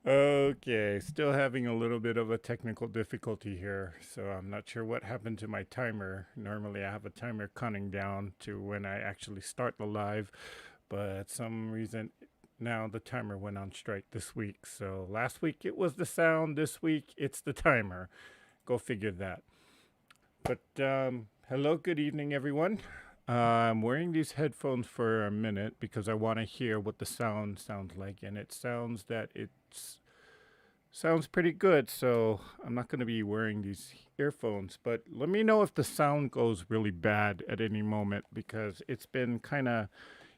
Okay, still having a little bit of a technical difficulty here, so I'm not sure what happened to my timer. Normally, I have a timer counting down to when I actually start the live, but some reason now the timer went on strike this week. So last week it was the sound, this week it's the timer. Go figure that. But hello, good evening, everyone. I'm wearing these headphones for a minute because I want to hear what the sound sounds like, and it sounds that it's sounds pretty good. So I'm not going to be wearing these earphones, but let me know if the sound goes really bad at any moment because it's been kind of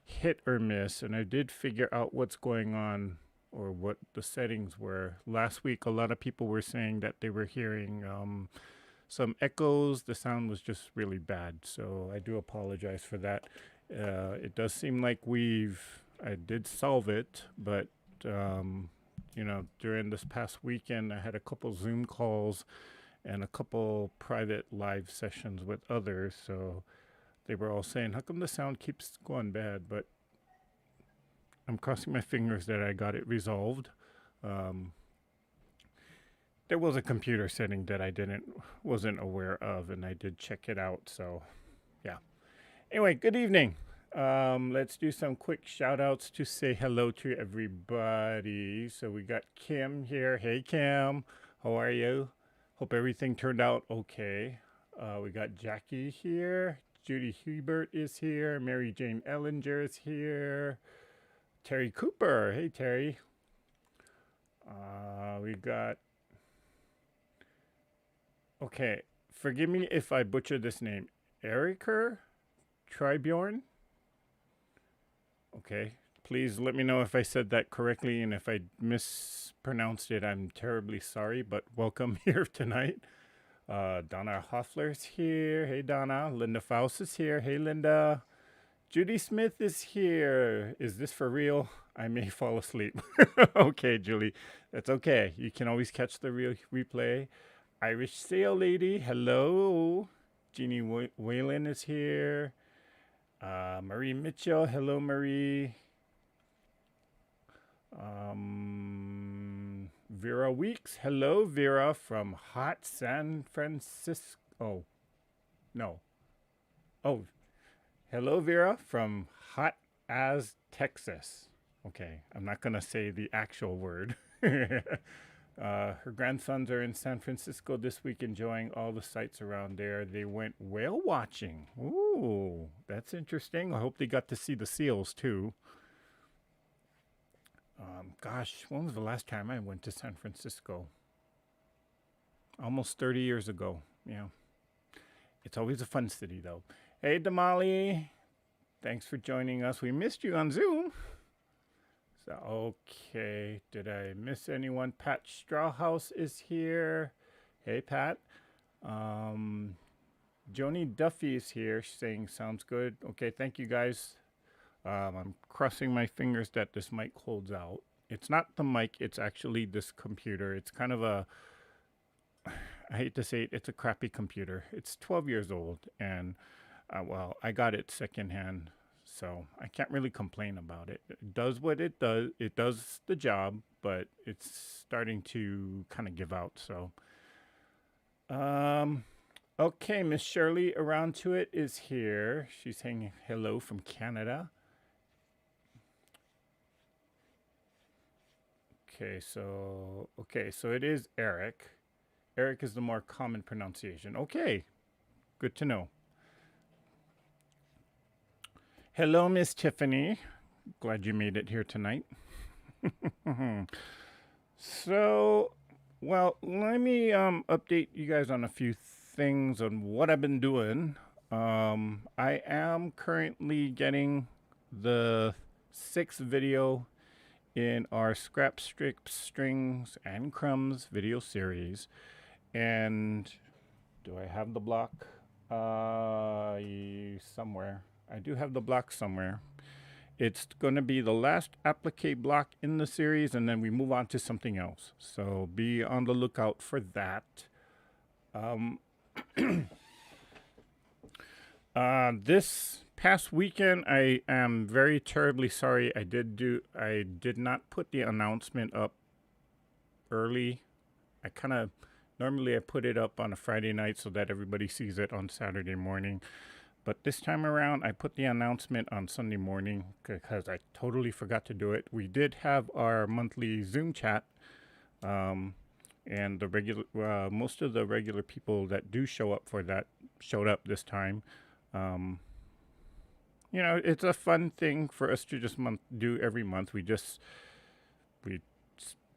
hit or miss, and I did figure out what's going on or what the settings were. Last week, a lot of people were saying that they were hearing some echoes. The sound was just really bad. So I do apologize for that. It does seem like I did solve it, but, during this past weekend, I had a couple Zoom calls and a couple private live sessions with others. So they were all saying, how come the sound keeps going bad? But I'm crossing my fingers that I got it resolved. Um, there was a computer setting that I wasn't aware of, and I did check it out. So yeah. Anyway, good evening. Let's do some quick shout outs to say hello to everybody. So we got Kim here. Hey Kim, how are you? Hope everything turned out okay. We got Jackie here. Judy Hubert is here. Mary Jane Ellinger is here. Terry Cooper. Hey Terry. We got Okay, forgive me if I butcher this name. Eriker Tribjorn? Okay, please let me know if I said that correctly, and if I mispronounced it, I'm terribly sorry, but welcome here tonight. Donna Hoffler's here. Hey, Donna. Linda Faust is here. Hey, Linda. Judy Smith is here. Is this for real? I may fall asleep. Okay, Julie. That's okay. You can always catch the real replay. Irish Sail Lady, hello. Jeannie Whalen is here. Marie Mitchell, hello, Marie. Vera Weeks, hello, Vera from hot San Francisco. Oh, no. Oh, hello, Vera from hot as Texas. Okay, I'm not going to say the actual word. Her grandsons are in San Francisco this week enjoying all the sights around there. They went whale watching. Ooh, that's interesting. I hope they got to see the seals too. Gosh, when was the last time I went to San Francisco? Almost 30 years ago. Yeah. It's always a fun city though. Hey, Damali. Thanks for joining us. We missed you on Zoom. So, okay, did I miss anyone? Pat Strawhouse is here. Hey, Pat. Joni Duffy is here saying sounds good. Okay, thank you guys. I'm crossing my fingers that this mic holds out. It's not the mic, it's actually this computer. It's kind of I hate to say it, it's a crappy computer. It's 12 years old, and well, I got it secondhand, so I can't really complain about it. It does what it does. It does the job, but it's starting to kind of give out. So, okay, Miss Shirley Around to It is here. She's saying hello from Canada. Okay, so it is Eric. Eric is the more common pronunciation. Okay, good to know. Hello, Miss Tiffany. Glad you made it here tonight. So, well, let me update you guys on a few things on what I've been doing. I am currently getting the sixth video in our Scrap Strips, Strings, and Crumbs video series. And do I have the block? Somewhere. I do have the block somewhere. It's going to be the last applique block in the series, and then we move on to something else. So be on the lookout for that. This past weekend, I am very terribly sorry. I did not put the announcement up early. I kind of normally I put it up on a Friday night so that everybody sees it on Saturday morning. But this time around, I put the announcement on Sunday morning because I totally forgot to do it. We did have our monthly Zoom chat, um, and the regular most of the regular people that do show up for that showed up this time. Um, it's a fun thing for us to just do every month. We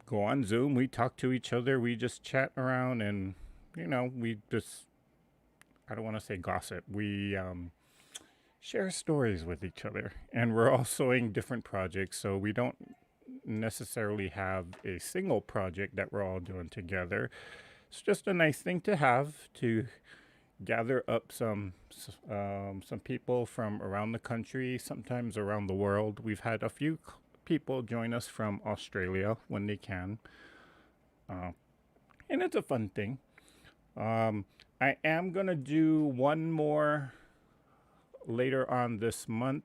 go on Zoom, we talk to each other, we just chat around, and we just I don't want to say gossip. We share stories with each other, and we're all sewing different projects, so we don't necessarily have a single project that we're all doing together. It's just a nice thing to have to gather up some people from around the country, sometimes around the world. We've had a few people join us from Australia when they can, uh, and it's a fun thing. Um, I am gonna do one more later on this month,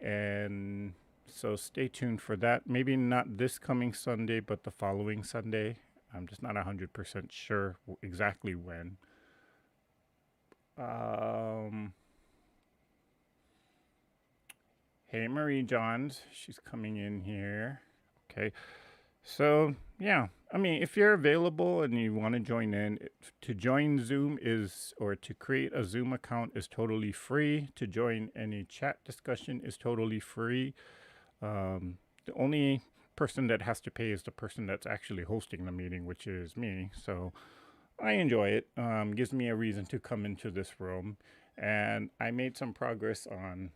and so stay tuned for that. Maybe not this coming Sunday, but the following Sunday. I'm just not 100% sure exactly when. Um, hey, Marie Johns, she's coming in here. Okay, so yeah, I mean, if you're available and you want to join in, to join Zoom or to create a Zoom account is totally free. To join any chat discussion is totally free. The only person that has to pay is the person that's actually hosting the meeting, which is me. So I enjoy it. Gives me a reason to come into this room. And I made some progress on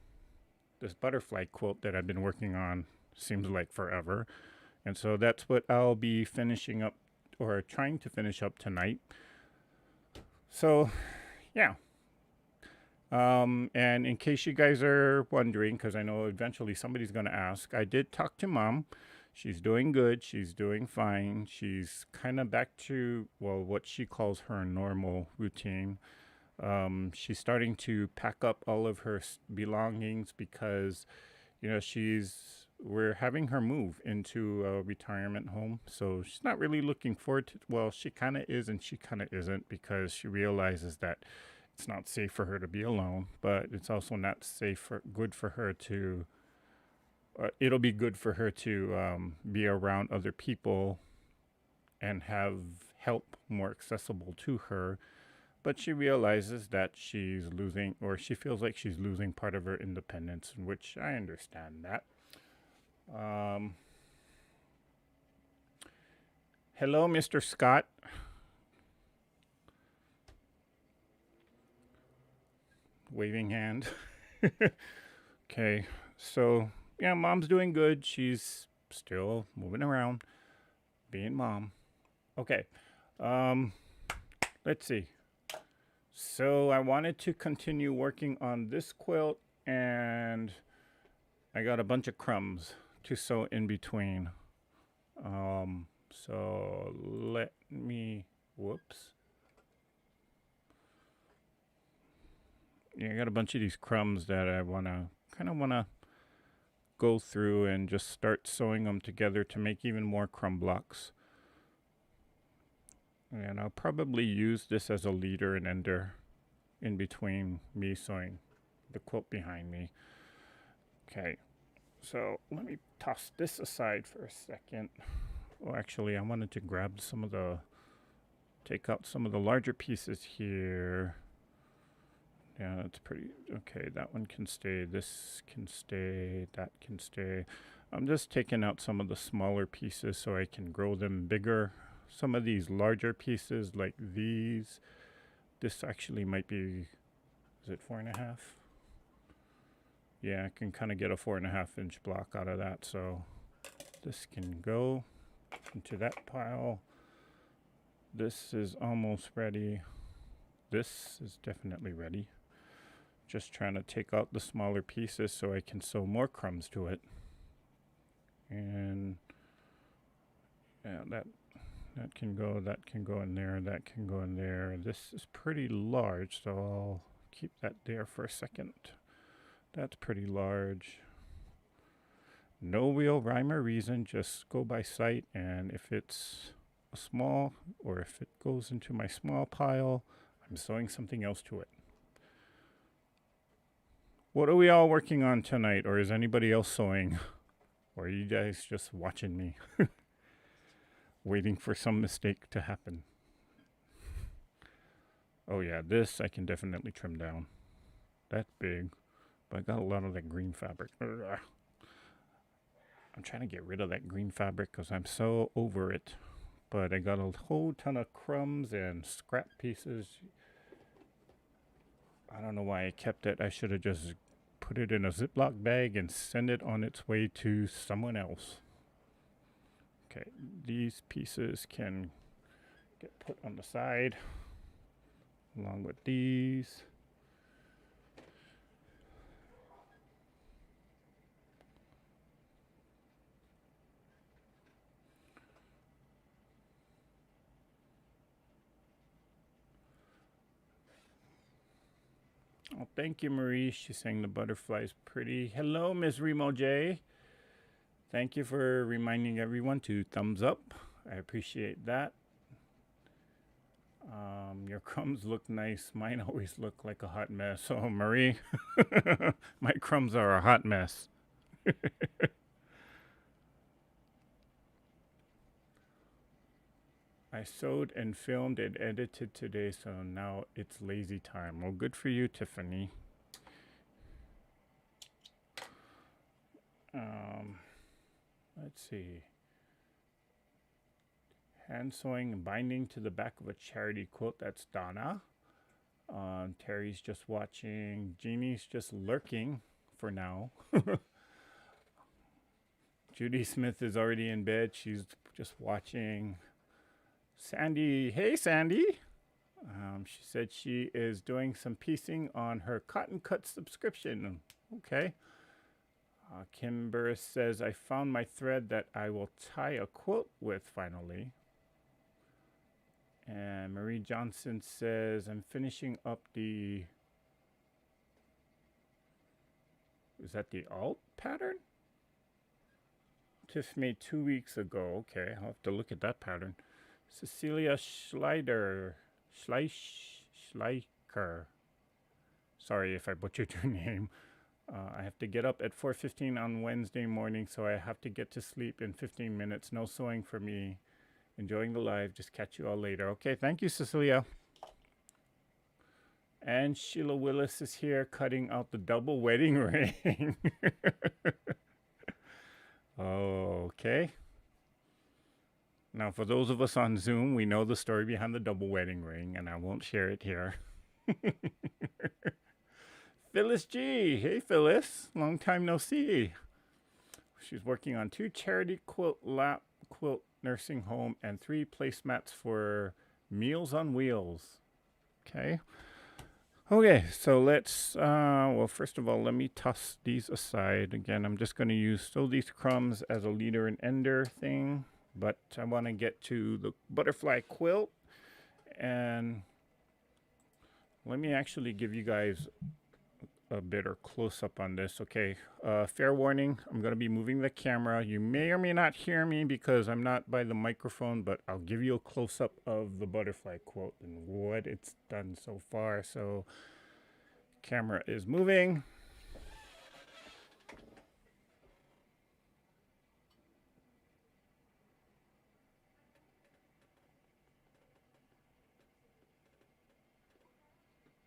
this butterfly quilt that I've been working on, seems like forever. And so that's what I'll be finishing up or trying to finish up tonight. So, yeah. And in case you guys are wondering, because I know eventually somebody's going to ask, I did talk to Mom. She's doing good. She's doing fine. She's kind of back to, well, what she calls her normal routine. She's starting to pack up all of her belongings because, we're having her move into a retirement home. So she's not really looking forward to, well, she kind of is and she kind of isn't, because she realizes that it's not safe for her to be alone, but it's also not good for her to, it'll be good for her to be around other people and have help more accessible to her. But she realizes that she's losing, or she feels like she's losing part of her independence, which I understand that. Um, Hello, Mr. Scott. Waving hand. Okay, so yeah, Mom's doing good. She's still moving around, being Mom. Okay, um, let's see. So I wanted to continue working on this quilt, and I got a bunch of crumbs to sew in between. So let me, whoops. Yeah, I got a bunch of these crumbs that I kind of want to go through and just start sewing them together to make even more crumb blocks. And I'll probably use this as a leader and ender in between me sewing the quilt behind me. Okay, so let me toss this aside for a second. Well, actually, I wanted to grab take out some of the larger pieces here. Yeah, that's pretty, okay, that one can stay, this can stay, that can stay. I'm just taking out some of the smaller pieces so I can grow them bigger. Some of these larger pieces, like these, this actually might be, is it 4.5? Yeah, I can kind of get a 4.5-inch block out of that, so this can go into that pile. This is almost ready. This is definitely ready. Just trying to take out the smaller pieces so I can sew more crumbs to it. And yeah, that can go, that can go in there, that can go in there. This is pretty large, so I'll keep that there for a second. That's pretty large. No real rhyme or reason, just go by sight, and if it's a small or if it goes into my small pile, I'm sewing something else to it. What are we all working on tonight, or is anybody else sewing? Or are you guys just watching me, waiting for some mistake to happen? Oh yeah, this I can definitely trim down. That's big, but I got a lot of that green fabric. Ugh. I'm trying to get rid of that green fabric because I'm so over it. But I got a whole ton of crumbs and scrap pieces. I don't know why I kept it. I should have just put it in a Ziploc bag and send it on its way to someone else. Okay, these pieces can get put on the side along with these. Oh, thank you, Marie. She's saying the butterfly's pretty. Hello, Ms. Remo J. Thank you for reminding everyone to thumbs up. I appreciate that. Your crumbs look nice. Mine always look like a hot mess. Oh, Marie, my crumbs are a hot mess. I sewed and filmed and edited today, so now it's lazy time. Well, good for you, Tiffany. Let's see. Hand sewing and binding to the back of a charity quilt. That's Donna. Terry's just watching. Jeannie's just lurking for now. Judy Smith is already in bed. She's just watching. Sandy, hey Sandy. She said she is doing some piecing on her cotton cut subscription. Okay. Kim Burris says, I found my thread that I will tie a quilt with finally. And Marie Johnson says, I'm finishing up the, is that the alt pattern? Tiff made 2 weeks ago. Okay, I'll have to look at that pattern. Cecilia Schleicher. Sorry if I butchered your name. I have to get up at 4:15 on Wednesday morning, so I have to get to sleep in 15 minutes. No sewing for me. Enjoying the live. Just catch you all later. Okay, thank you, Cecilia. And Sheila Willis is here cutting out the double wedding ring. Okay. Now, for those of us on Zoom, we know the story behind the double wedding ring, and I won't share it here. Phyllis G. Hey, Phyllis. Long time no see. She's working on 2 charity quilt nursing home and 3 placemats for Meals on Wheels. Okay. Okay, so let's, well, first of all, let me toss these aside. Again, I'm just going to use these crumbs as a leader and ender thing, but I want to get to the butterfly quilt, and let me actually give you guys a better close-up on this. Okay, fair warning, I'm going to be moving the camera. You may or may not hear me because I'm not by the microphone, but I'll give you a close-up of the butterfly quilt and what it's done so far. So camera is moving.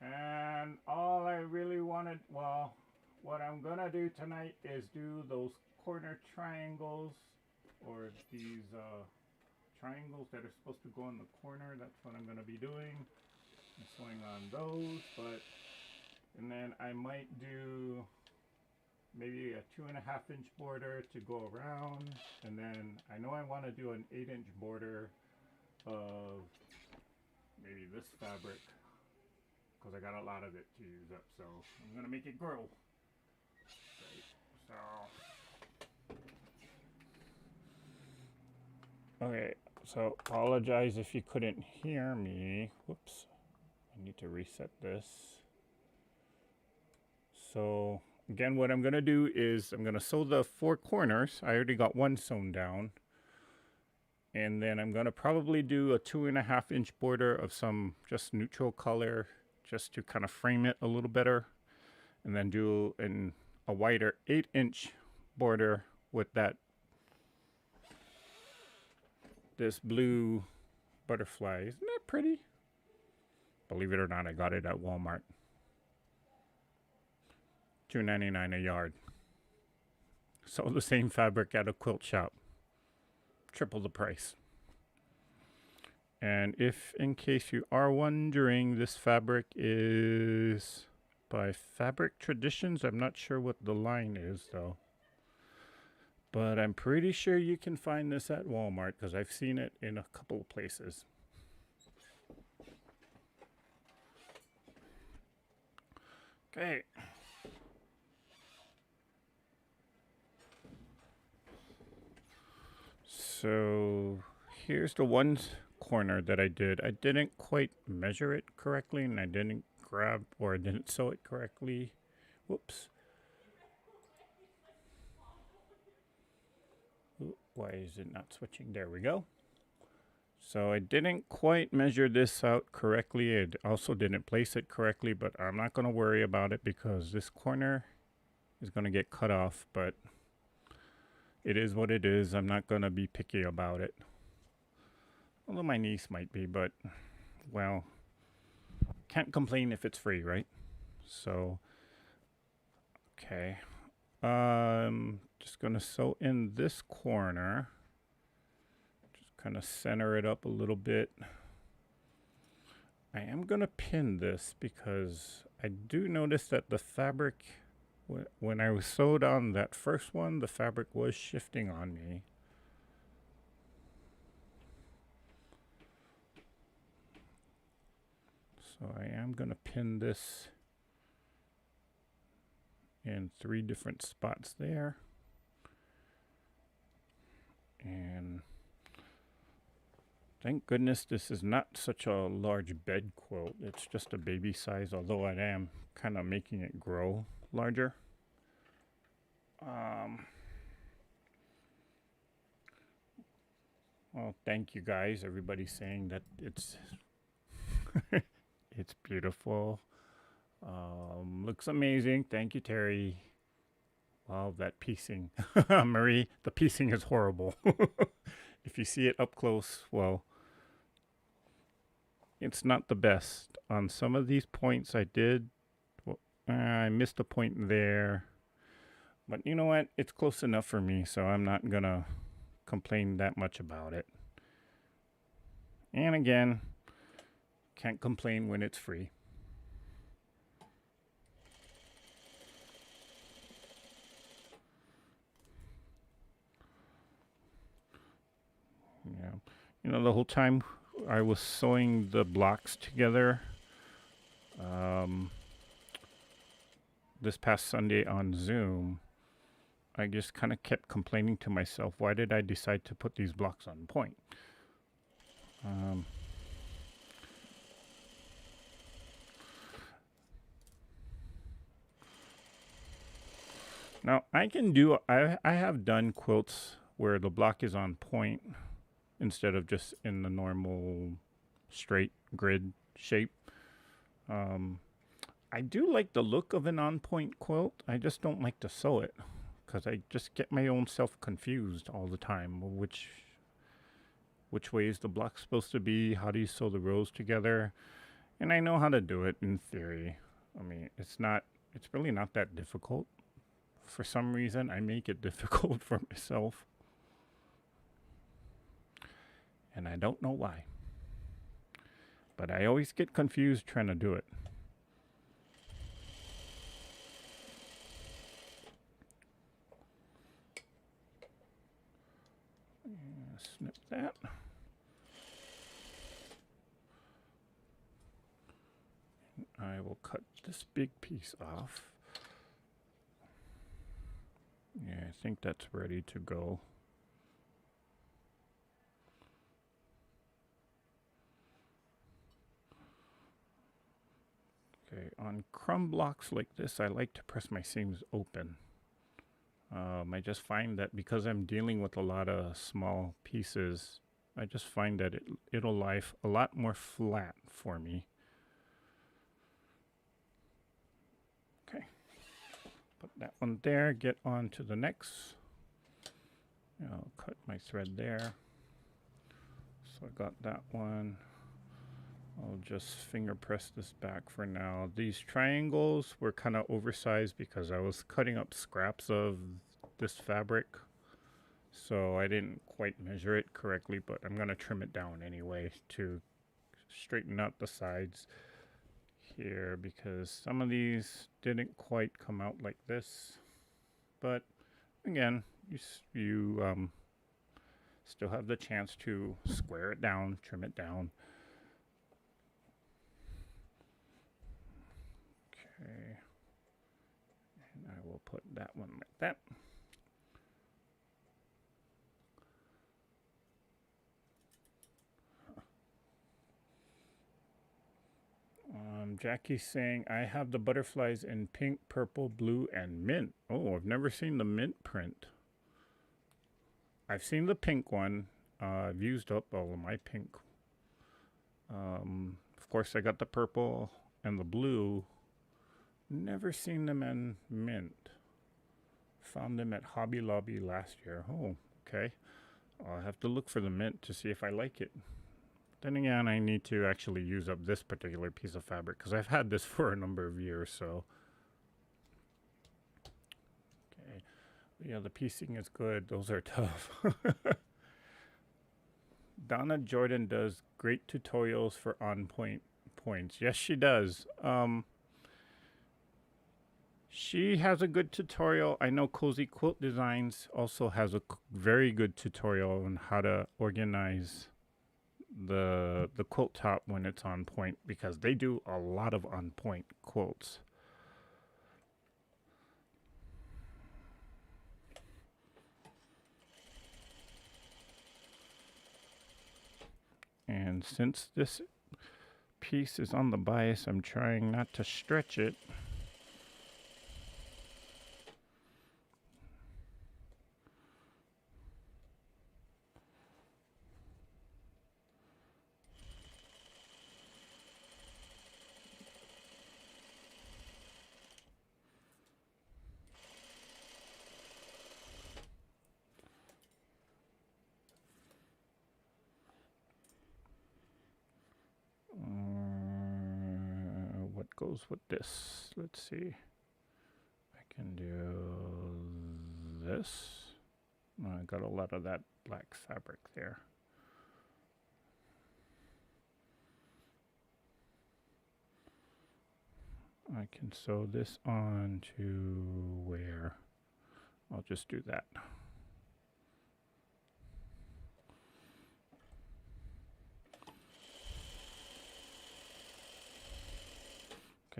And all I really wanted, well, what I'm gonna do tonight is do those corner triangles, or these triangles that are supposed to go in the corner. That's what I'm gonna be doing. I'm sewing on those, and then I might do maybe a 2.5-inch border to go around, and then I know I want to do an 8-inch border of maybe this fabric, because I got a lot of it to use up, so I'm gonna make it grow. Okay, so apologize if you couldn't hear me. Whoops, I need to reset this. So Again, what I'm going to do is I'm going to sew the 4 corners. I already got one sewn down. And then I'm going to probably do a 2.5 inch border of some just neutral color just to kind of frame it a little better. And then do a wider 8-inch border with this blue butterfly. Isn't that pretty? Believe it or not, I got it at Walmart. $2.99 a yard. So the same fabric at a quilt shop. Triple the price. And if in case you are wondering, this fabric is by Fabric Traditions. I'm not sure what the line is though. But I'm pretty sure you can find this at Walmart because I've seen it in a couple of places. Okay. So here's the one corner that I did. I didn't quite measure it correctly and I didn't I didn't sew it correctly. Whoops. Ooh, why is it not switching? There we go. So I didn't quite measure this out correctly. I also didn't place it correctly, but I'm not going to worry about it because this corner is going to get cut off, but it is what it is. I'm not going to be picky about it. Although my niece might be, but, well, can't complain if it's free, right? So, okay. Just going to sew in this corner. Just kind of center it up a little bit. I am going to pin this because I do notice that the fabric, when I was sewed on that first one, the fabric was shifting on me. So I am going to pin this in 3 different spots there. And thank goodness this is not such a large bed quilt. It's just a baby size, although I am kind of making it grow larger. Well, thank you guys. Everybody's saying that it's it's beautiful. Looks amazing. Thank you, Terry. Wow, that piecing. Marie, the piecing is horrible. If you see it up close, well, it's not the best. On some of these points I missed a point there. But you know what? It's close enough for me, so I'm not going to complain that much about it. And again, can't complain when it's free. Yeah. You know, the whole time I was sewing the blocks together, this past Sunday on Zoom, I just kind of kept complaining to myself, why did I decide to put these blocks on point? Now I have done quilts where the block is on point instead of just in the normal straight grid shape. I do like the look of an on point quilt. I just don't like to sew it because I just get my own self confused all the time. Which way is the block supposed to be? How do you sew the rows together? And I know how to do it in theory. I mean, it's really not that difficult. For some reason, I make it difficult for myself. And I don't know why. But I always get confused trying to do it. Snip that. I will cut this big piece off. Yeah, I think that's ready to go. Okay, on crumb blocks like this, I like to press my seams open. I just find that because I'm dealing with a lot of small pieces, I just find that it'll lie a lot more flat for me. Okay, put that one there, get on to the next. I'll cut my thread there. So I got that one. I'll just finger press this back for now. These triangles were kind of oversized because I was cutting up scraps of this fabric. So I didn't quite measure it correctly, but I'm going to trim it down anyway to straighten out the sides here because some of these didn't quite come out like this. But again, you still have the chance to square it down, trim it down. Okay, and I will put that one like that. Jackie's saying, I have the butterflies in pink, purple, blue, and mint. Oh, I've never seen the mint print. I've seen the pink one. I've used up all of my pink. Of course, I got the purple and the blue. Never seen them in mint. Found them at Hobby Lobby last year. Oh, okay. I'll have to look for the mint to see if I like it. Then again, I need to actually use up this particular piece of fabric because I've had this for a number of years, so. Okay. Yeah, the piecing is good. Those are tough. Donna Jordan does great tutorials for on-point points. Yes, she does. She has a good tutorial. I know Cozy Quilt Designs also has a very good tutorial on how to organize the quilt top when it's on point because they do a lot of on point quilts. And since this piece is on the bias, I'm trying not to stretch it. What goes with this? Let's see. I can do this. I got a lot of that black fabric there. I can sew this on to where? I'll just do that.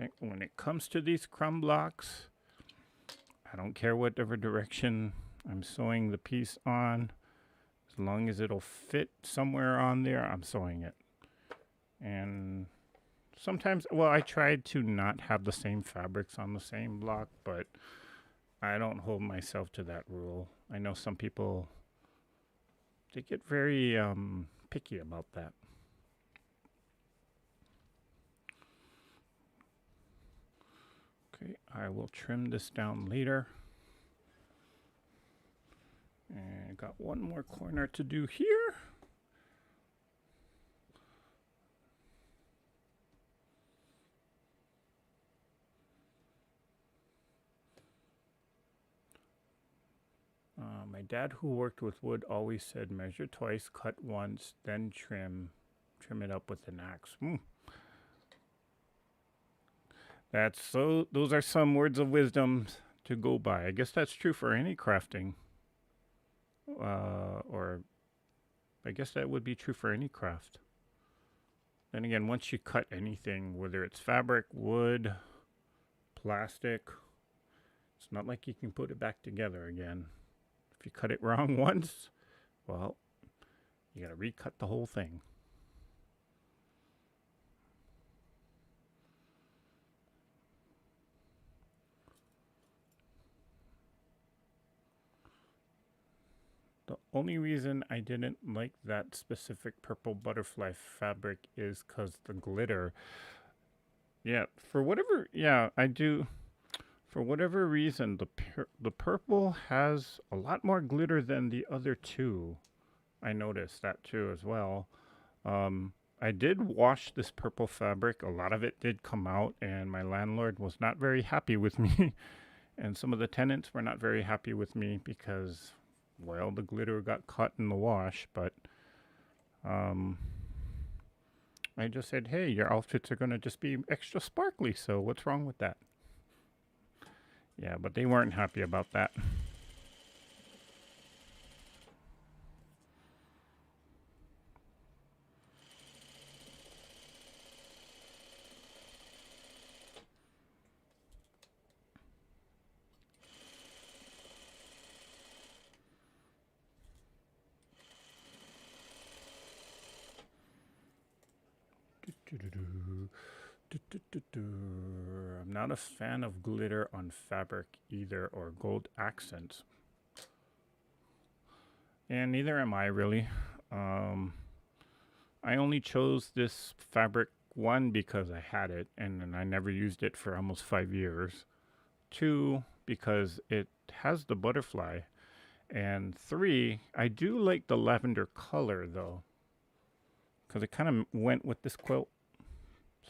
Okay, when it comes to these crumb blocks, I don't care whatever direction I'm sewing the piece on. As long as it'll fit somewhere on there, I'm sewing it. And sometimes, well, I tried to not have the same fabrics on the same block, but I don't hold myself to that rule. I know some people, they get very picky about that. Okay, I will trim this down later. And got one more corner to do here. My dad, who worked with wood, always said measure twice, cut once, then trim it up with an axe. That's so. Those are some words of wisdom to go by. I guess that's true for any crafting. Or I guess that would be true for any craft. Then again, once you cut anything, whether it's fabric, wood, plastic, it's not like you can put it back together again. If you cut it wrong once, well, you gotta recut the whole thing. The only reason I didn't like that specific purple butterfly fabric is because the glitter. Yeah, for whatever, yeah, I do. For whatever reason, the purple has a lot more glitter than the other two. I noticed that too as well. Um, I did wash this purple fabric. A lot of it did come out, and my landlord was not very happy with me. And some of the tenants were not very happy with me because, well, the glitter got caught in the wash. But um, I just said, hey, your outfits are going to just be extra sparkly. So what's wrong with that? Yeah, but they weren't happy about that. I'm not a fan of glitter on fabric either, or gold accents. And neither am I really. Um, I only chose this fabric, one, because I had it and I never used it for almost 5 years. Two, because it has the butterfly. And three, I do like the lavender color though, because it kind of went with this quilt.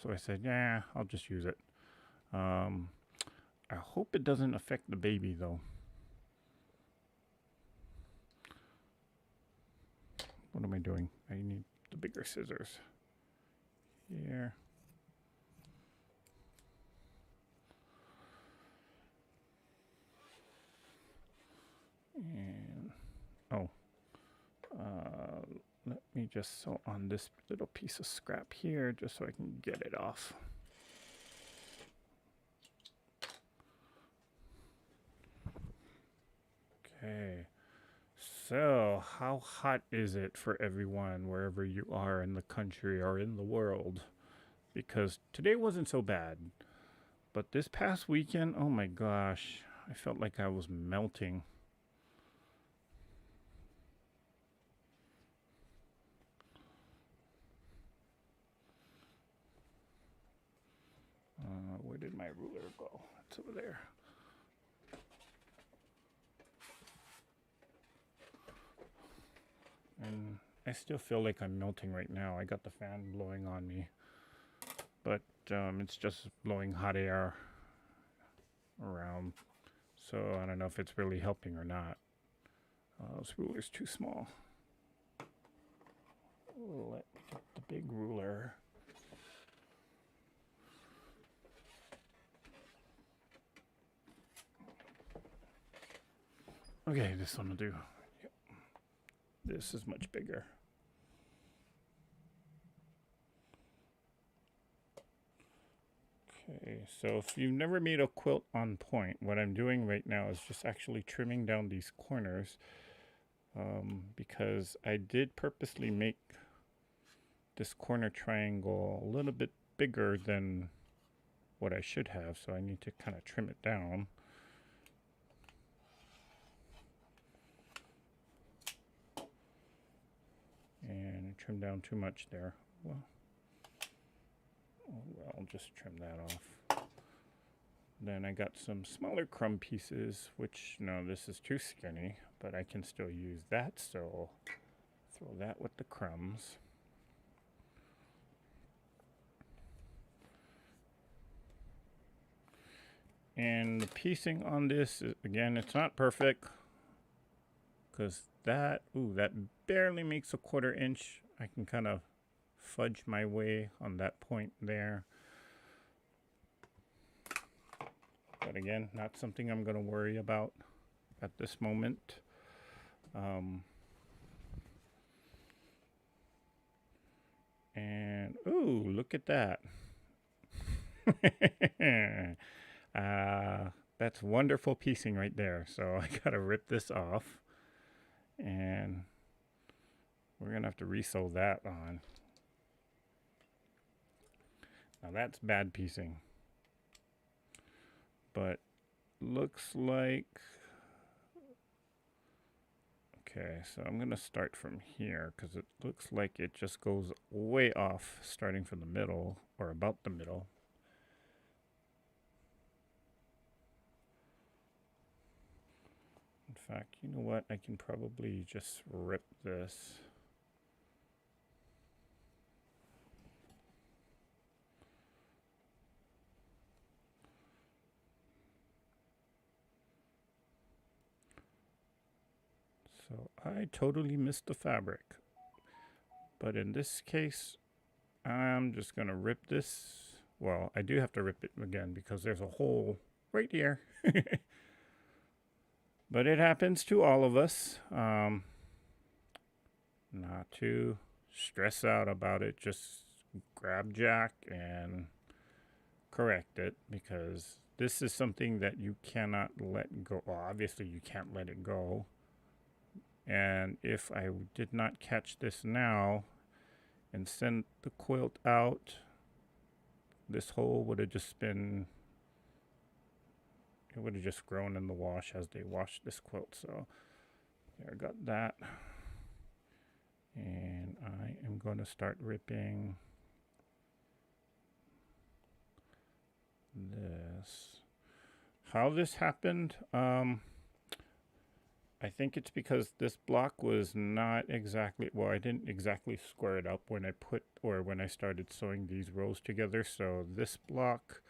So I said, yeah, I'll just use it. Um, I hope it doesn't affect the baby though. What am I doing? I need the bigger scissors. Here. And, oh, let me just sew on this little piece of scrap here just so I can get it off. Okay. So, how hot is it for everyone wherever you are in the country or in the world? Because today wasn't so bad. But this past weekend, oh my gosh, I felt like I was melting. Where did my ruler go? It's over there. And I still feel like I'm melting right now. I got the fan blowing on me, but it's just blowing hot air around. So I don't know if it's really helping or not. This ruler's too small. Let me get the big ruler. Okay, this one will do. Yep. This is much bigger. Okay, so if you've never made a quilt on point, what I'm doing right now is just actually trimming down these corners, because I did purposely make this corner triangle a little bit bigger than what I should have, so I need to kind of trim it down. And I trimmed down too much there. Well, I'll just trim that off. Then I got some smaller crumb pieces, which, no, this is too skinny, but I can still use that, so I'll throw that with the crumbs. And the piecing on this, again, it's not perfect, because that barely makes a 1/4 inch. I can kind of fudge my way on that point there. But again, not something I'm going to worry about at this moment. And, ooh, look at that. That's wonderful piecing right there. So I got to rip this off. And we're going to have to resew that on. Now that's bad piecing. But looks like, Okay, so I'm going to start from here because it looks like it just goes way off starting from the middle or about the middle. In fact, you know what? I can probably just rip this. So I totally missed the fabric. But in this case, I'm just going to rip this. Well, I do have to rip it again because there's a hole right here. But it happens to all of us. Not to stress out about it. Just grab Jack and correct it, because this is something that you cannot let go. Well, obviously you can't let it go. And if I did not catch this now and send the quilt out, this hole would have just been, it would have just grown in the wash as they washed this quilt. So there, I got that. And I am going to start ripping this. How this happened, I think it's because this block was not exactly, well, I didn't exactly square it up when I started sewing these rows together. So this block,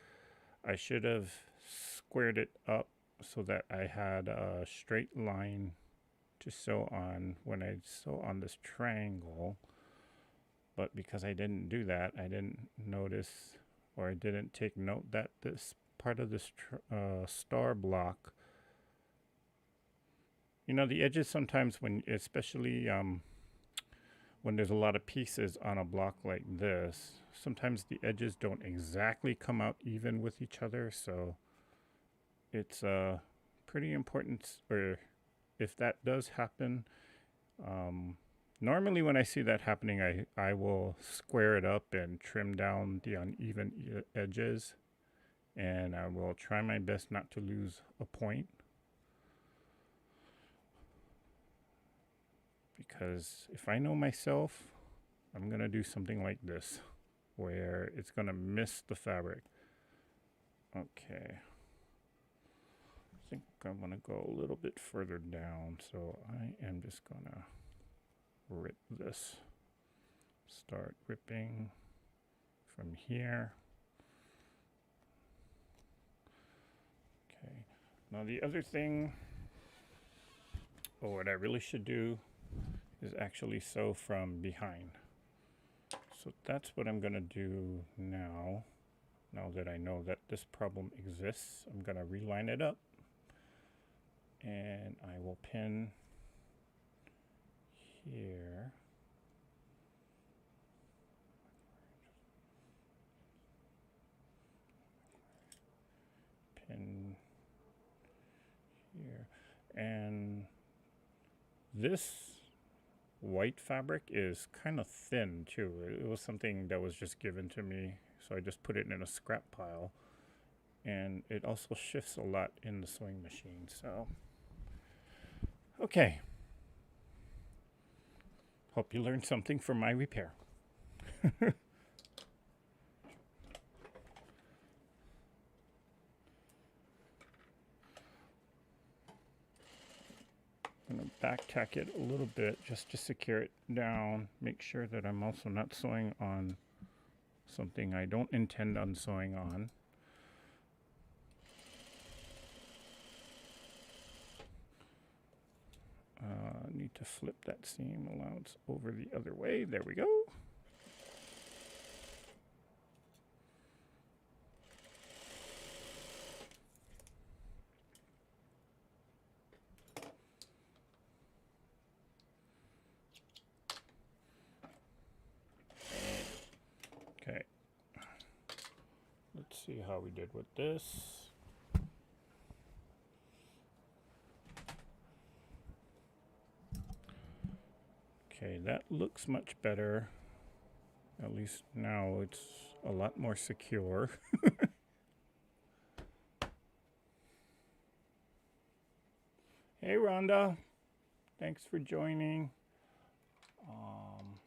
I should have squared it up so that I had a straight line to sew on when I sew on this triangle. But because I didn't do that, I didn't notice, or I didn't take note that this part of this star block, you know, the edges sometimes, when, especially when there's a lot of pieces on a block like this, sometimes the edges don't exactly come out even with each other. So it's pretty important, or if that does happen, normally when I see that happening, I will square it up and trim down the uneven edges, and I will try my best not to lose a point. Because if I know myself, I'm going to do something like this, where it's going to miss the fabric. Okay. I think I'm going to go a little bit further down, so I am just going to rip this. Start ripping from here. Okay. Now the other thing, or what I really should do, is actually sew from behind. So that's what I'm going to do now. Now that I know that this problem exists, I'm going to reline it up, and I will pin here. Pin here. And this white fabric is kind of thin too. It was something that was just given to me, so I just put it in a scrap pile, and it also shifts a lot in the sewing machine. So okay, hope you learned something from my repair. I'm going to back tack it a little bit just to secure it down. Make sure that I'm also not sewing on something I don't intend on sewing on. Need to flip that seam allowance over the other way. There we go. Okay. Let's see how we did with this. Okay, that looks much better. At least now it's a lot more secure. Hey, Rhonda. Thanks for joining. Um,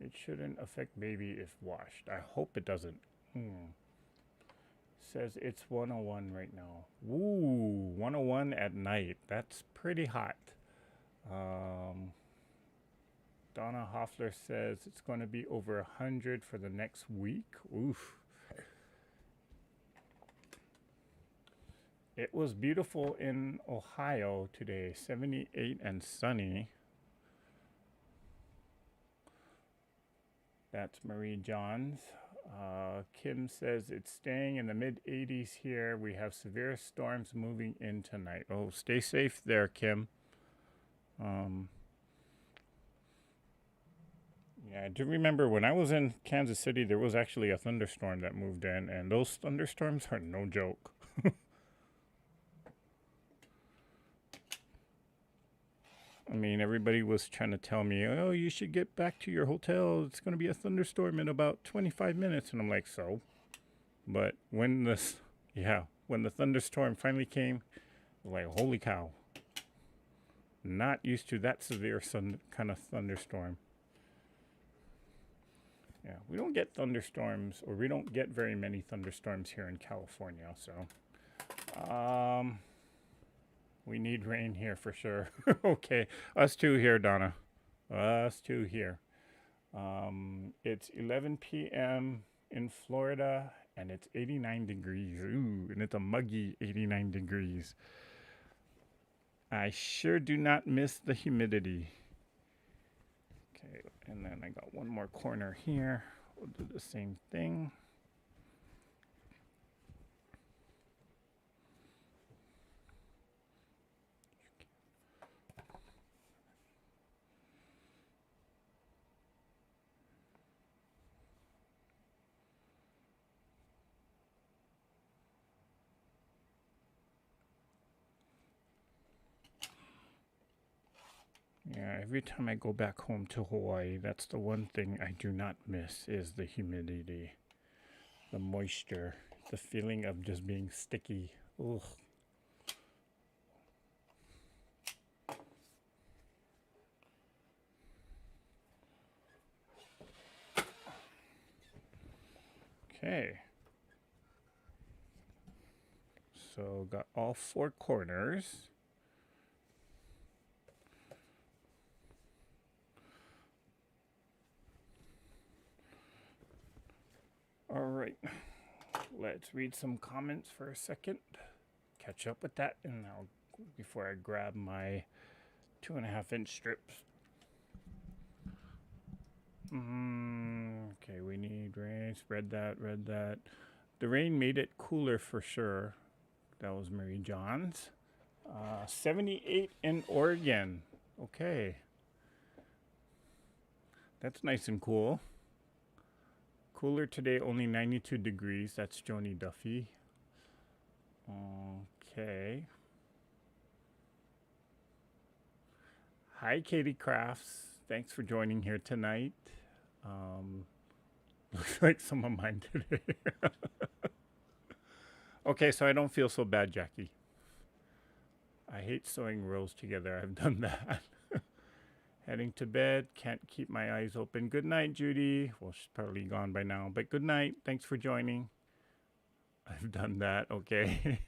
it shouldn't affect baby if washed. I hope it doesn't. Says it's 101 right now. Ooh, 101 at night. That's pretty hot. Um, Donna Hoffler says it's going to be over 100 for the next week. Oof. It was beautiful in Ohio today, 78 and sunny. That's Marie Johns. Kim says it's staying in the mid 80s here. We have severe storms moving in tonight. Oh, stay safe there, Kim. Yeah, I do remember when I was in Kansas City, there was actually a thunderstorm that moved in, and those thunderstorms are no joke. I mean, everybody was trying to tell me, oh, you should get back to your hotel. It's going to be a thunderstorm in about 25 minutes. And I'm like, so? But when when the thunderstorm finally came, I was like, holy cow. Not used to that severe kind of thunderstorm. Yeah, we don't get thunderstorms, or we don't get very many thunderstorms here in California. So, we need rain here for sure. Okay, us too here, Donna. Us too here. It's 11 p.m. in Florida, and it's 89 degrees. Ooh, and it's a muggy 89 degrees. I sure do not miss the humidity. Okay, and then I got one more corner here. We'll do the same thing. Yeah, every time I go back home to Hawaii, that's the one thing I do not miss is the humidity, the moisture, the feeling of just being sticky. Ugh. Okay. So got all four corners. All right, let's read some comments for a second. Catch up with that, and I'll before I grab my 2.5-inch strips. Okay, we need rain. Spread that, read that. The rain made it cooler for sure. That was Mary Johns. 78 in Oregon. Okay. That's nice and cool. Cooler today, only 92 degrees. That's Joni Duffy. Okay. Hi, Katie Crafts. Thanks for joining here tonight. Looks like some of mine today. Okay, so I don't feel so bad, Jackie. I hate sewing rows together. I've done that. Heading to bed. Can't keep my eyes open. Good night, Judy. Well, she's probably gone by now, but good night. Thanks for joining. I've done that. Okay.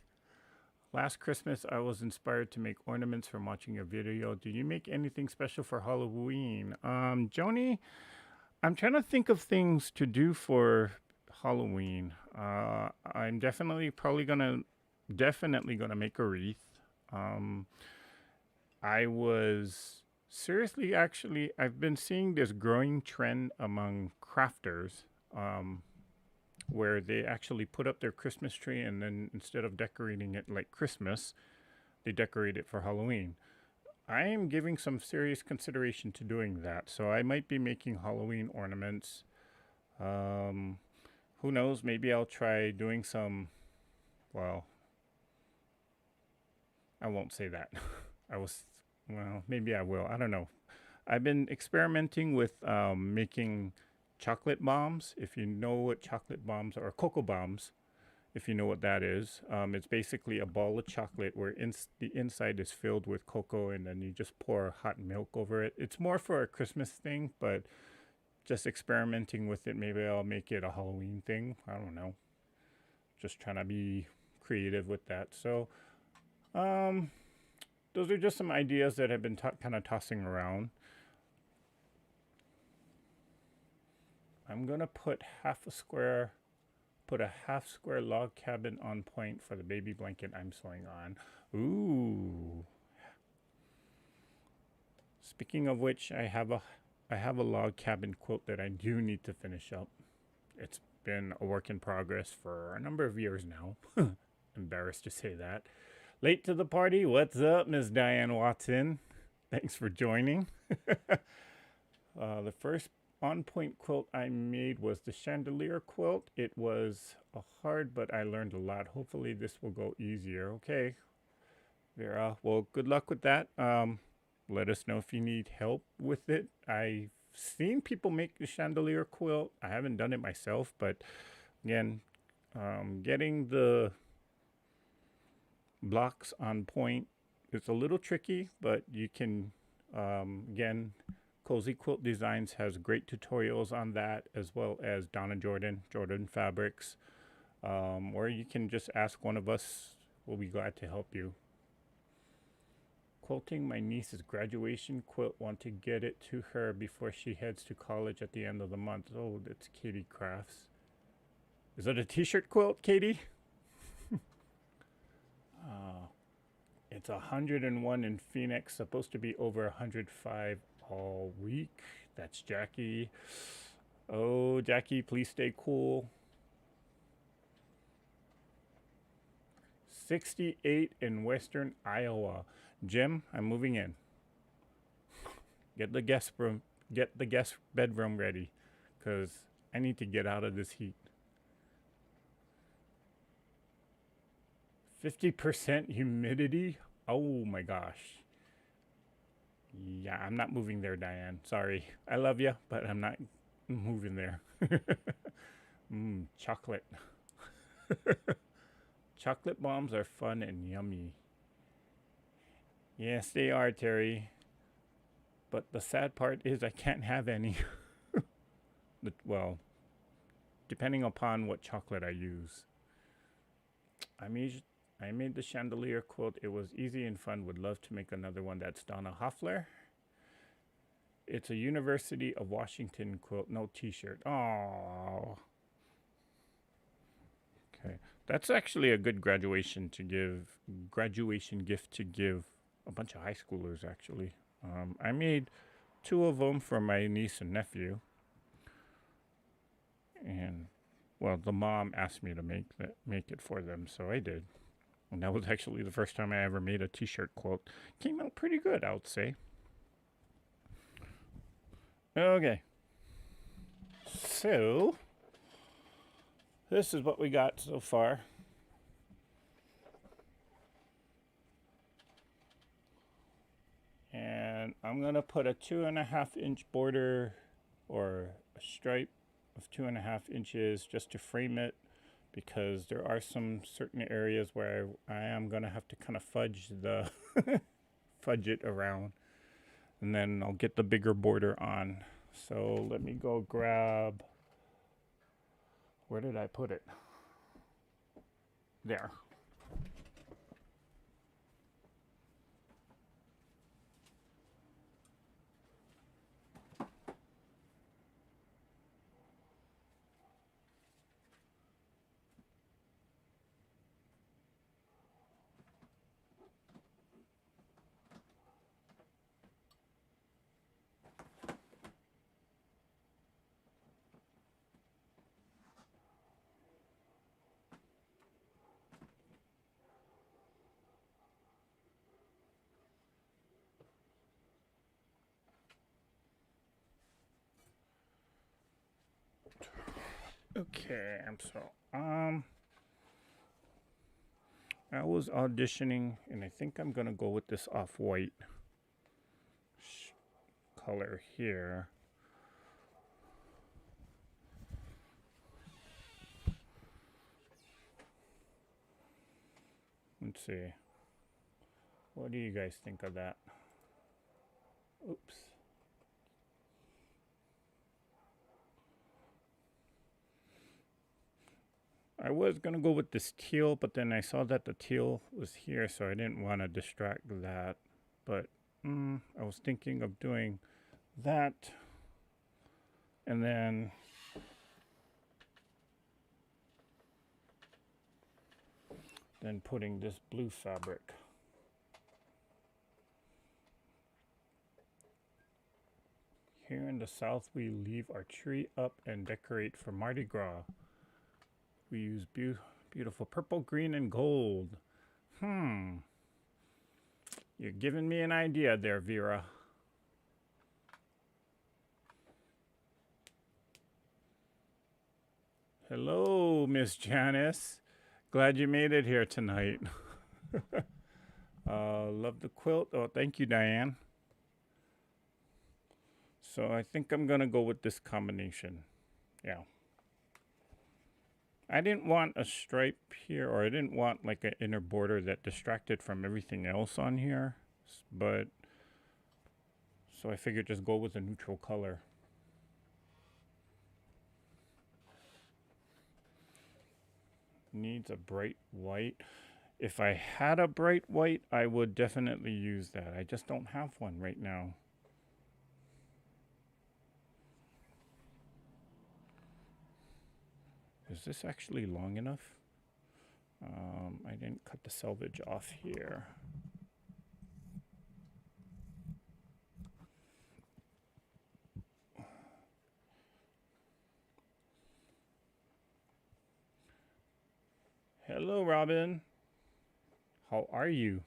Last Christmas, I was inspired to make ornaments from watching your video. Do you make anything special for Halloween? Joni, I'm trying to think of things to do for Halloween. I'm definitely gonna make a wreath. I was seriously, actually, I've been seeing this growing trend among crafters, where they actually put up their Christmas tree, and then instead of decorating it like Christmas, they decorate it for Halloween. I am giving some serious consideration to doing that, so I might be making Halloween ornaments. Who knows? Maybe I'll try doing some. Well, I won't say that. Well, maybe I will. I don't know. I've been experimenting with making chocolate bombs. If you know what chocolate bombs are, or cocoa bombs, if you know what that is, it's basically a ball of chocolate where the inside is filled with cocoa, and then you just pour hot milk over it. It's more for a Christmas thing, but just experimenting with it. Maybe I'll make it a Halloween thing. I don't know. Just trying to be creative with that. So, um, those are just some ideas that I've been kind of tossing around. I'm gonna put a half square log cabin on point for the baby blanket I'm sewing on. Ooh. Speaking of which, I have a log cabin quilt that I do need to finish up. It's been a work in progress for a number of years now. Embarrassed to say that. Late to the party. What's up, Miss Diane Watson? Thanks for joining. The first on point quilt I made was the chandelier quilt. It was hard, but I learned a lot. Hopefully, this will go easier. Okay, Vera. Well, good luck with that. Let us know if you need help with it. I've seen people make the chandelier quilt. I haven't done it myself, but again, getting the blocks on point is a little tricky, but you can, again, Cozy Quilt Designs has great tutorials on that, as well as Donna Jordan Fabrics, or you can just ask one of us. We'll be glad to help you. Quilting my niece's graduation quilt. Want to get it to her before she heads to college at the end of the month. Oh, that's Katie Crafts. Is it a t-shirt quilt, Katie? It's 101 in Phoenix, supposed to be over 105 all week. That's Jackie. Oh, Jackie, please stay cool. 68 in western Iowa. Jim, I'm moving in. Get the guest bedroom ready, because I need to get out of this heat. 50% humidity? Oh my gosh. Yeah, I'm not moving there, Diane. Sorry. I love you, but I'm not moving there. Chocolate. Chocolate bombs are fun and yummy. Yes, they are, Terry. But the sad part is I can't have any. Well, depending upon what chocolate I use. I made the chandelier quilt. It was easy and fun. Would love to make another one. That's Donna Hoffler. It's a University of Washington quilt. No t-shirt. Oh. Okay. That's actually a good graduation gift to give a bunch of high schoolers, actually. I made 2 of them for my niece and nephew. And, well, the mom asked me to make it for them, so I did. And that was actually the first time I ever made a t-shirt quilt. Came out pretty good, I would say. Okay. So, this is what we got so far. And I'm going to put a 2.5 inch border, or a stripe of 2.5 inches, just to frame it, because there are some certain areas where I am going to have to kind of fudge it around, and then I'll get the bigger border on. So let me go grab, where did I put it? There. Okay, I was auditioning, and I think I'm gonna go with this off-white color here. Let's see. What do you guys think of that? Oops. I was going to go with this teal, but then I saw that the teal was here, so I didn't want to distract that. But I was thinking of doing that and then putting this blue fabric. Here in the South, we leave our tree up and decorate for Mardi Gras. We use beautiful purple, green, and gold. You're giving me an idea there, Vera. Hello, Miss Janice. Glad you made it here tonight. Love the quilt. Oh, thank you, Diane. So I think I'm going to go with this combination. Yeah. I didn't want a stripe here, or I didn't want like an inner border that distracted from everything else on here. But, so I figured just go with a neutral color. Needs a bright white. If I had a bright white, I would definitely use that. I just don't have one right now. Is this actually long enough? I didn't cut the selvage off here. Hello, Robin. How are you?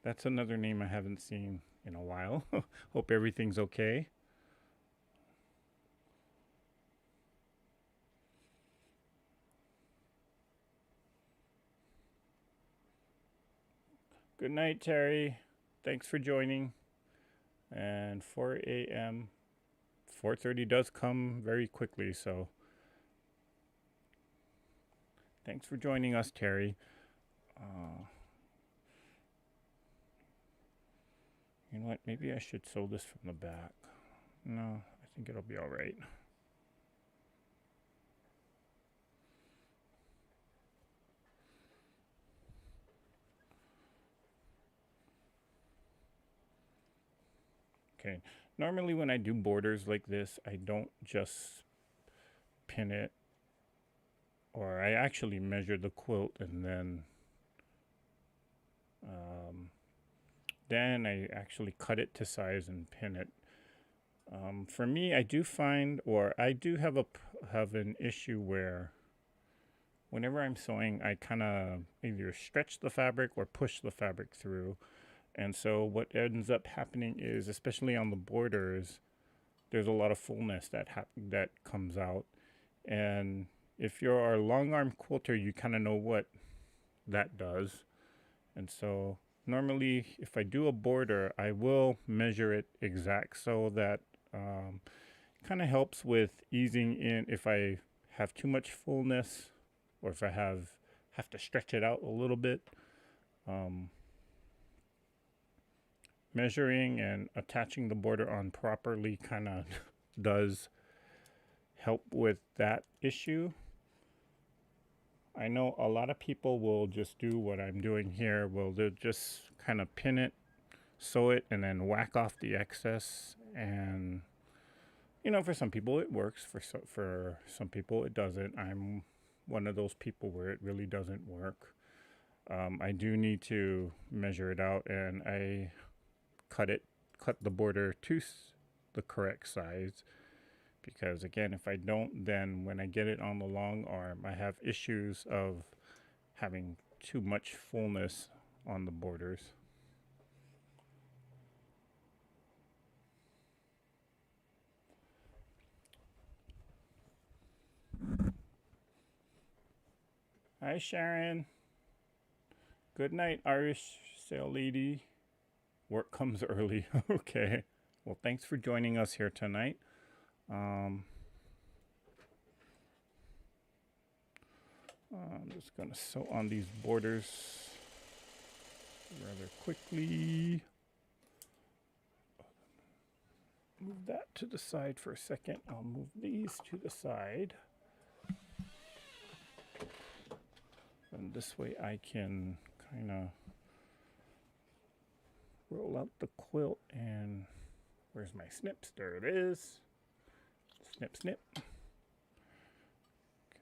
That's another name I haven't seen in a while. Hope everything's okay. Good night, Terry. Thanks for joining. And 4 a.m. 4:30 does come very quickly, so thanks for joining us, Terry. You know what? Maybe I should sew this from the back. No, I think it'll be all right. Okay. Normally when I do borders like this, I don't just pin it, or I actually measure the quilt and then I actually cut it to size and pin it. For me, I do find, or I do have an issue where whenever I'm sewing, I kind of either stretch the fabric or push the fabric through. And so what ends up happening is, especially on the borders, there's a lot of fullness that comes out. And if you're a long arm quilter, you kind of know what that does. And so normally if I do a border, I will measure it exact so that kind of helps with easing in if I have too much fullness, or if I have to stretch it out a little bit. Measuring and attaching the border on properly kind of does help with that issue. I know a lot of people will just do what I'm doing here. They'll just kind of pin it, sew it, and then whack off the excess. And you know, for some people it works. For some people it doesn't. I'm one of those people where it really doesn't work. I do need to measure it out, and I cut the border to the correct size, because again, if I don't, then when I get it on the long arm, I have issues of having too much fullness on the borders. Hi, Sharon. Good night, Irish Sail Lady. Work comes early. Okay. Well, thanks for joining us here tonight. I'm just going to sew on these borders. rather quickly. Move that to the side for a second. I'll move these to the side. And this way I can kind of roll out the quilt and where's my snips? There it is. Snip, snip.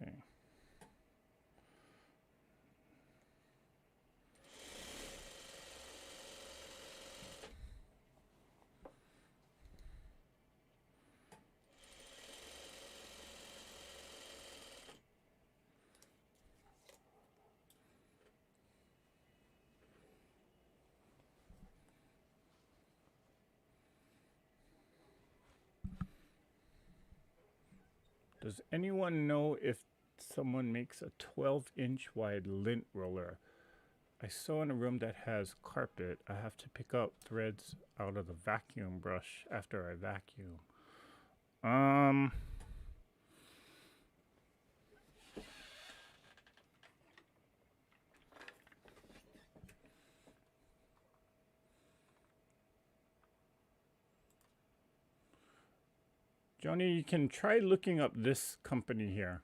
Okay. Does anyone know if someone makes a 12-inch wide lint roller? I saw in a room that has carpet, I have to pick up threads out of the vacuum brush after I vacuum. Johnny, you can try looking up this company here.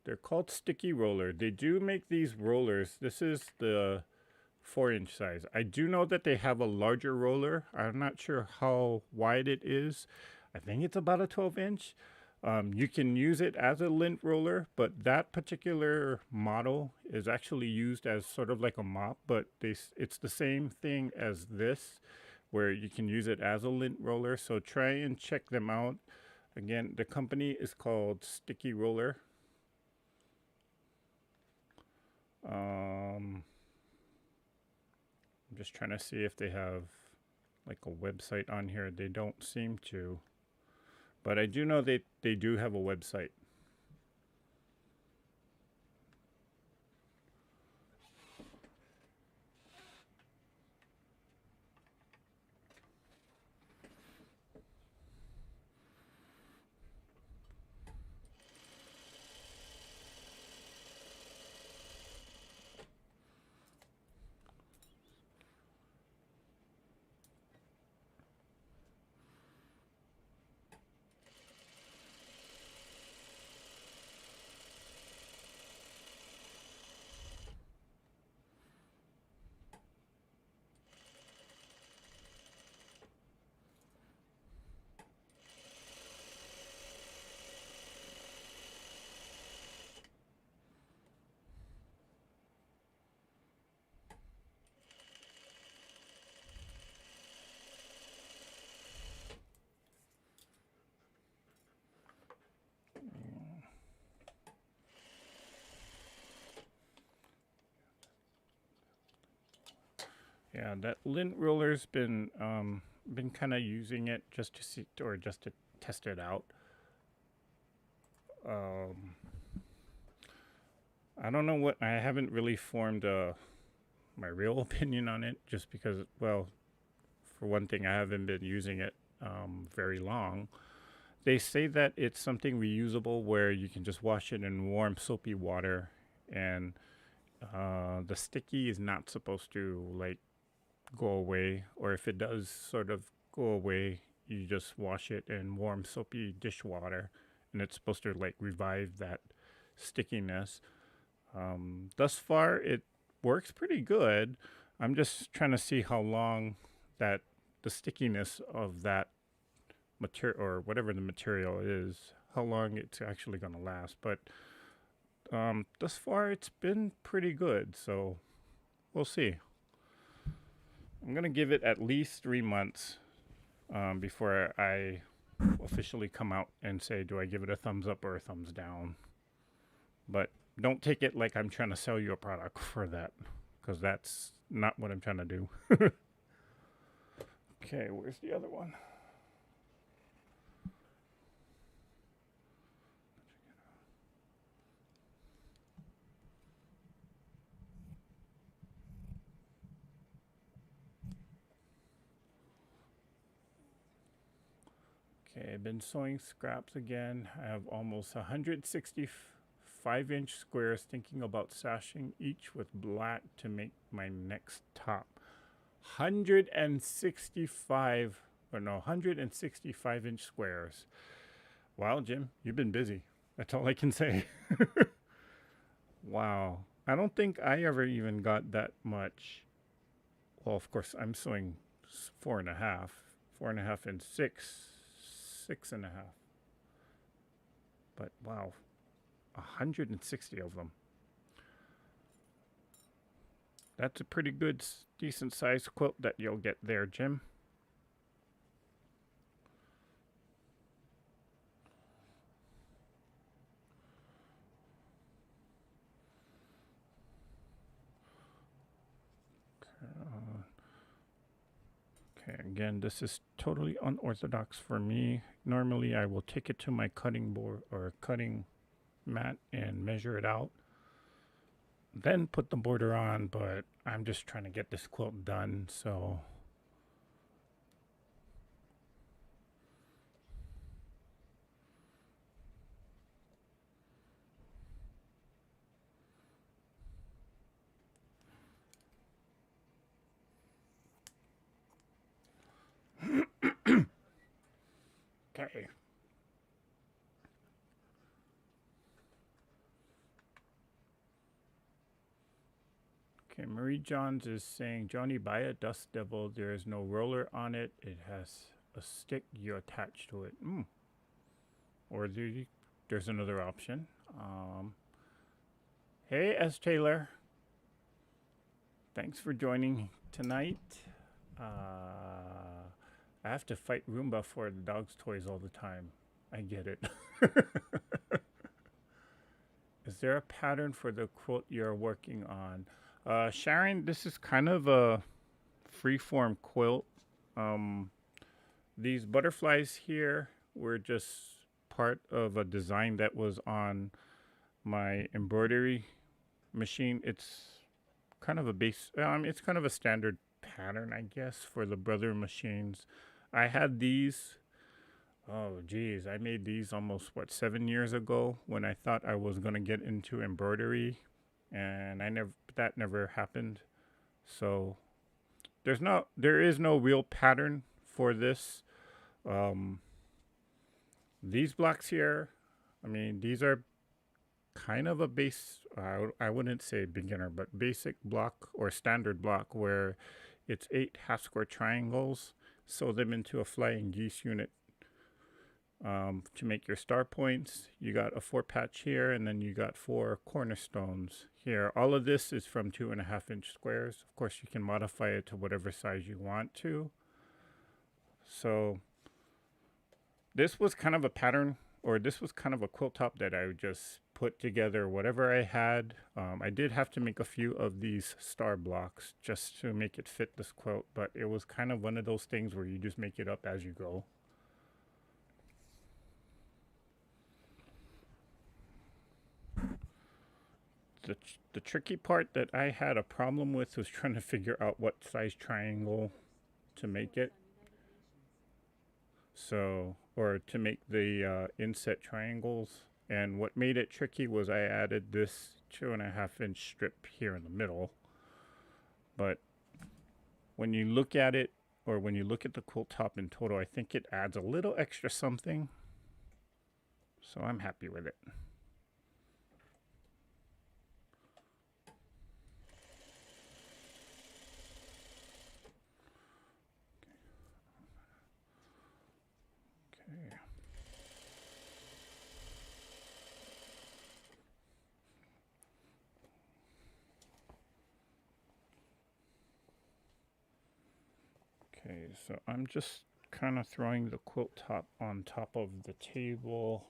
They're called Sticky Roller. They do make these rollers. This is the 4-inch size. I do know that they have a larger roller. I'm not sure how wide it is. I think it's about a 12-inch. You can use it as a lint roller, but that particular model is actually used as sort of like a mop, but it's the same thing as this, where you can use it as a lint roller. So try and check them out. Again, the company is called Sticky Roller. I'm just trying to see if they have like a website on here. They don't seem to, but I do know they do have a website. Yeah, that lint roller's been kind of using it just to see or just to test it out. I don't know what I haven't really formed my real opinion on it, just because, well, for one thing, I haven't been using it very long. They say that it's something reusable where you can just wash it in warm soapy water, and the sticky is not supposed to like go away, or if it does sort of go away, you just wash it in warm soapy dishwater, and it's supposed to like revive that stickiness. Thus far, it works pretty good. I'm just trying to see how long that the stickiness of that material or whatever the material is, how long it's actually going to last. But thus far, it's been pretty good. So we'll see. I'm going to give it at least 3 months before I officially come out and say, do I give it a thumbs up or a thumbs down? But don't take it like I'm trying to sell you a product for that, because that's not what I'm trying to do. Okay, where's the other one? Okay, I've been sewing scraps again. I have almost 160 5-inch squares, thinking about sashing each with black to make my next top. 165, or no, 165-inch squares. Wow, Jim, you've been busy. That's all I can say. Wow. I don't think I ever even got that much. Well, of course, I'm sewing 4.5, 4.5 and 6.5. But wow, 160 of them. That's a pretty good, decent sized quilt that you'll get there, Jim. Okay, again, this is totally unorthodox for me. Normally, I will take it to my cutting board or cutting mat and measure it out, then put the border on, but I'm just trying to get this quilt done, so okay. Okay, Marie Johns is saying, Johnny, buy a Dust Devil. There is no roller on it. It has a stick you attach to it. Or there's another option. Hey, S. Taylor. Thanks for joining tonight. I have to fight Roomba for the dog's toys all the time. I get it. Is there a pattern for the quilt you're working on? Sharon, this is kind of a freeform quilt. These butterflies here were just part of a design that was on my embroidery machine. It's kind of a base, it's kind of a standard pattern, I guess, for the Brother machines. I had these, oh geez, I made these almost, 7 years ago when I thought I was going to get into embroidery, and that never happened. So there is no real pattern for this. These blocks here, I mean, these are kind of a base, I wouldn't say beginner, but basic block or standard block where it's 8 half square triangles. Sew them into a flying geese unit to make your star points. You got a 4 patch here, and then you got 4 cornerstones here. All of this is from 2.5-inch squares. Of course, you can modify it to whatever size you want to. So this was kind of a pattern, or this was kind of a quilt top that I would just put together whatever I had. I did have to make a few of these star blocks just to make it fit this quilt, but it was kind of one of those things where you just make it up as you go. The tricky part that I had a problem with was trying to figure out what size triangle to make it. So, or to make the inset triangles. And what made it tricky was I added this 2.5-inch strip here in the middle. But when you look at it, or when you look at the quilt top in total, I think it adds a little extra something. So I'm happy with it. Okay, so I'm just kind of throwing the quilt top on top of the table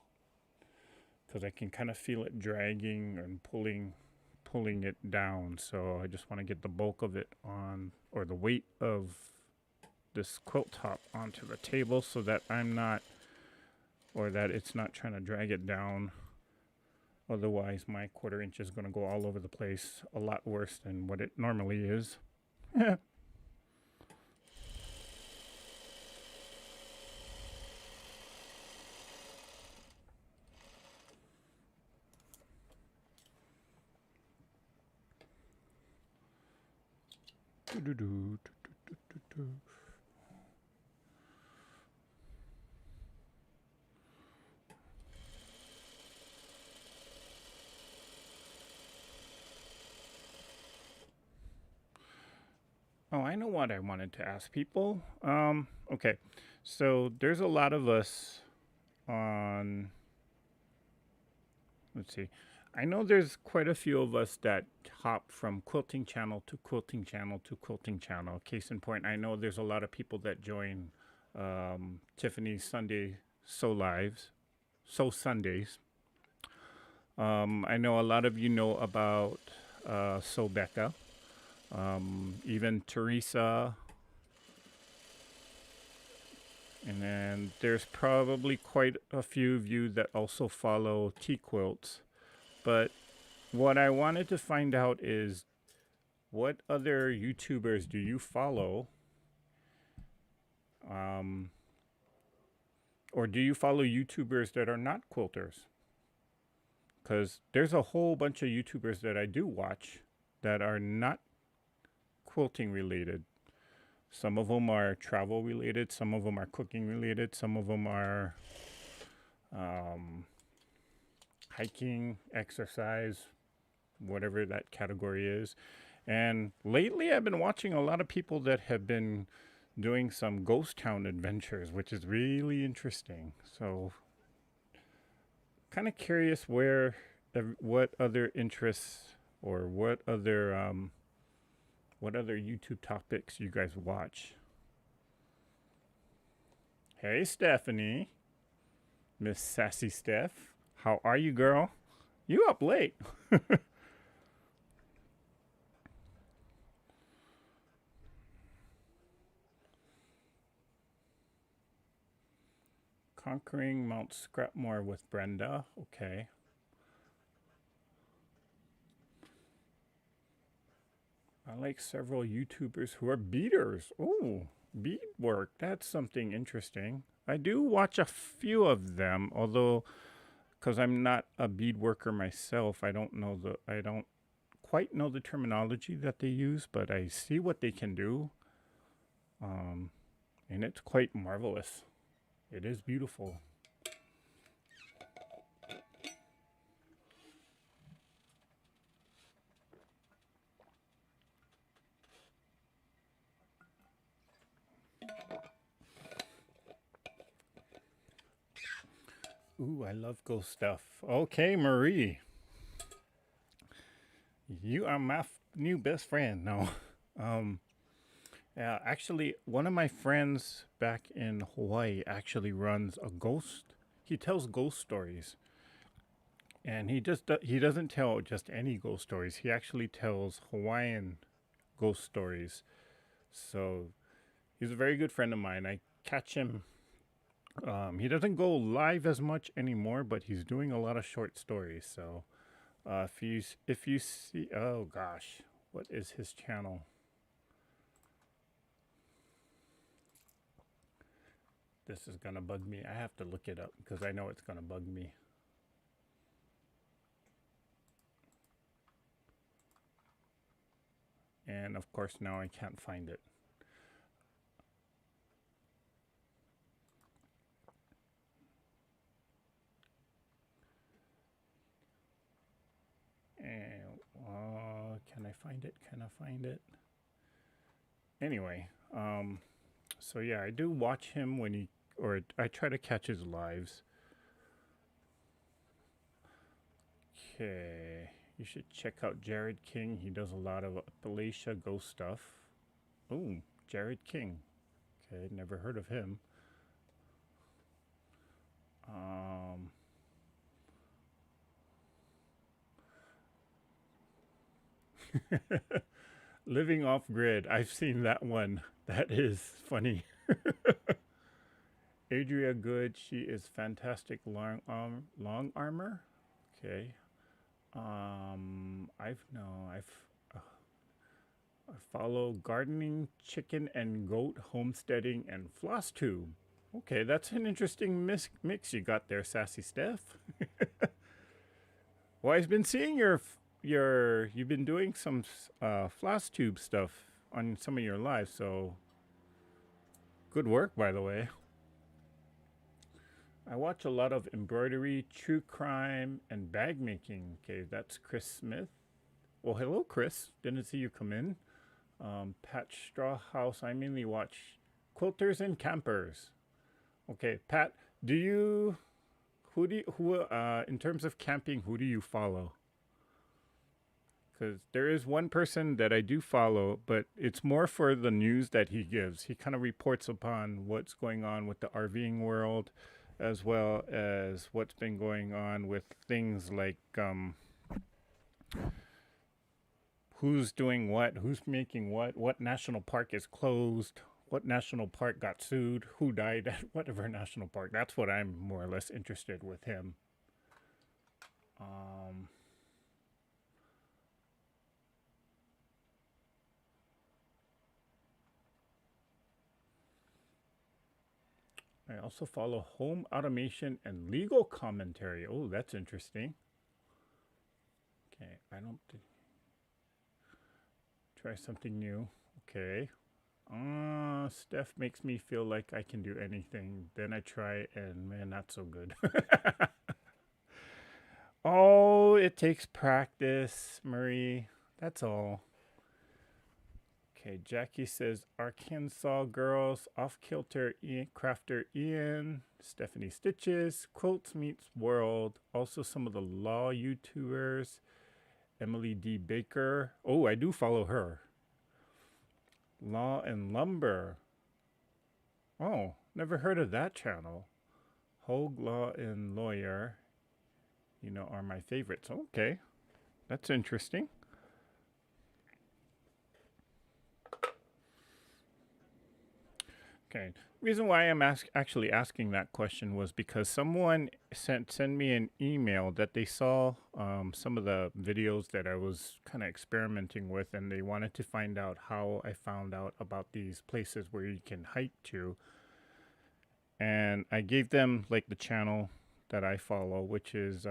because I can kind of feel it dragging and pulling it down. So I just want to get the bulk of it on, or the weight of this quilt top onto the table so that I'm not, or that it's not trying to drag it down. Otherwise, my 1/4 inch is going to go all over the place, a lot worse than what it normally is. Oh, I know what I wanted to ask people. Okay. So there's a lot of us on, let's see. I know there's quite a few of us that hop from quilting channel to quilting channel to quilting channel. Case in point, I know there's a lot of people that join Tiffany's Sunday So Lives, So Sundays. I know a lot of you know about So Becca, even Teresa, and then there's probably quite a few of you that also follow T Quilts. But what I wanted to find out is what other YouTubers do you follow? Um, or do you follow YouTubers that are not quilters? Because there's a whole bunch of YouTubers that I do watch that are not quilting related. Some of them are travel related, some of them are cooking related, some of them are um, hiking, exercise, whatever that category is. And lately, I've been watching a lot of people that have been doing some ghost town adventures, which is really interesting. So, kind of curious what other interests or what other YouTube topics you guys watch. Hey, Stephanie, Miss Sassy Steph, how are you, girl? You up late? Conquering Mount Scrapmore with Brenda. Okay. I like several YouTubers who are beaders. Oh, beadwork. That's something interesting. I do watch a few of them, although because I'm not a bead worker myself, I don't quite know the terminology that they use, but I see what they can do, um, and it's quite marvelous. It is beautiful. Ooh, I love ghost stuff. Okay, Marie, you are my new best friend. No, um, yeah, actually, one of my friends back in Hawaii actually runs a ghost. He tells ghost stories, and he doesn't tell just any ghost stories. He actually tells Hawaiian ghost stories. So he's a very good friend of mine. I catch him. He doesn't go live as much anymore, but he's doing a lot of short stories. So if you see, oh gosh, what is his channel? This is gonna bug me. I have to look it up because I know it's gonna bug me. And of course now I can't find it. And can I find it? Can I find it? Anyway, so yeah, I do watch him when or I try to catch his lives. Okay, you should check out Jared King. He does a lot of Appalachia ghost stuff. Oh, Jared King. Okay, never heard of him. Um, Living off grid. I've seen that one. That is funny. Adria Good. She is fantastic. Long armor. Okay. I've no. Uh, I follow gardening, chicken and goat, homesteading, and floss tube. Okay, that's an interesting mix you got there, Sassy Steph. Well, I've been seeing you've been doing some floss tube stuff. on some of your lives. So good work, by the way. I watch a lot of embroidery, true crime, and bag making. Okay, that's Chris Smith. Well, hello, Chris. Didn't see you come in. Patch Straw House. I mainly watch quilters and campers. Okay, Pat, do you in terms of camping, who do you follow? Because there is one person that I do follow, but it's more for the news that he gives. He kind of reports upon what's going on with the RVing world, as well as what's been going on with things like who's doing who's making what national park is closed, what national park got sued, who died at whatever national park. That's what I'm more or less interested with him. Um, I also follow home automation and legal commentary. Oh, that's interesting. Okay, I don't try something new. Okay. Steph makes me feel like I can do anything. Then I try and man, not so good. Oh, it takes practice, Marie. That's all. Okay, Jackie says Arkansas girls, off kilter crafter Ian, Stephanie Stitches, Quilts Meets World, also some of the law YouTubers, Emily D. Baker. Oh, I do follow her. Law and Lumber. Oh, never heard of that channel. Hogue Law and Lawyer, are my favorites. Okay, that's interesting. Okay. Reason why I'm actually asking that question was because someone sent me an email that they saw some of the videos that I was kind of experimenting with, and they wanted to find out how I found out about these places where you can hike to. And I gave them like the channel that I follow, which is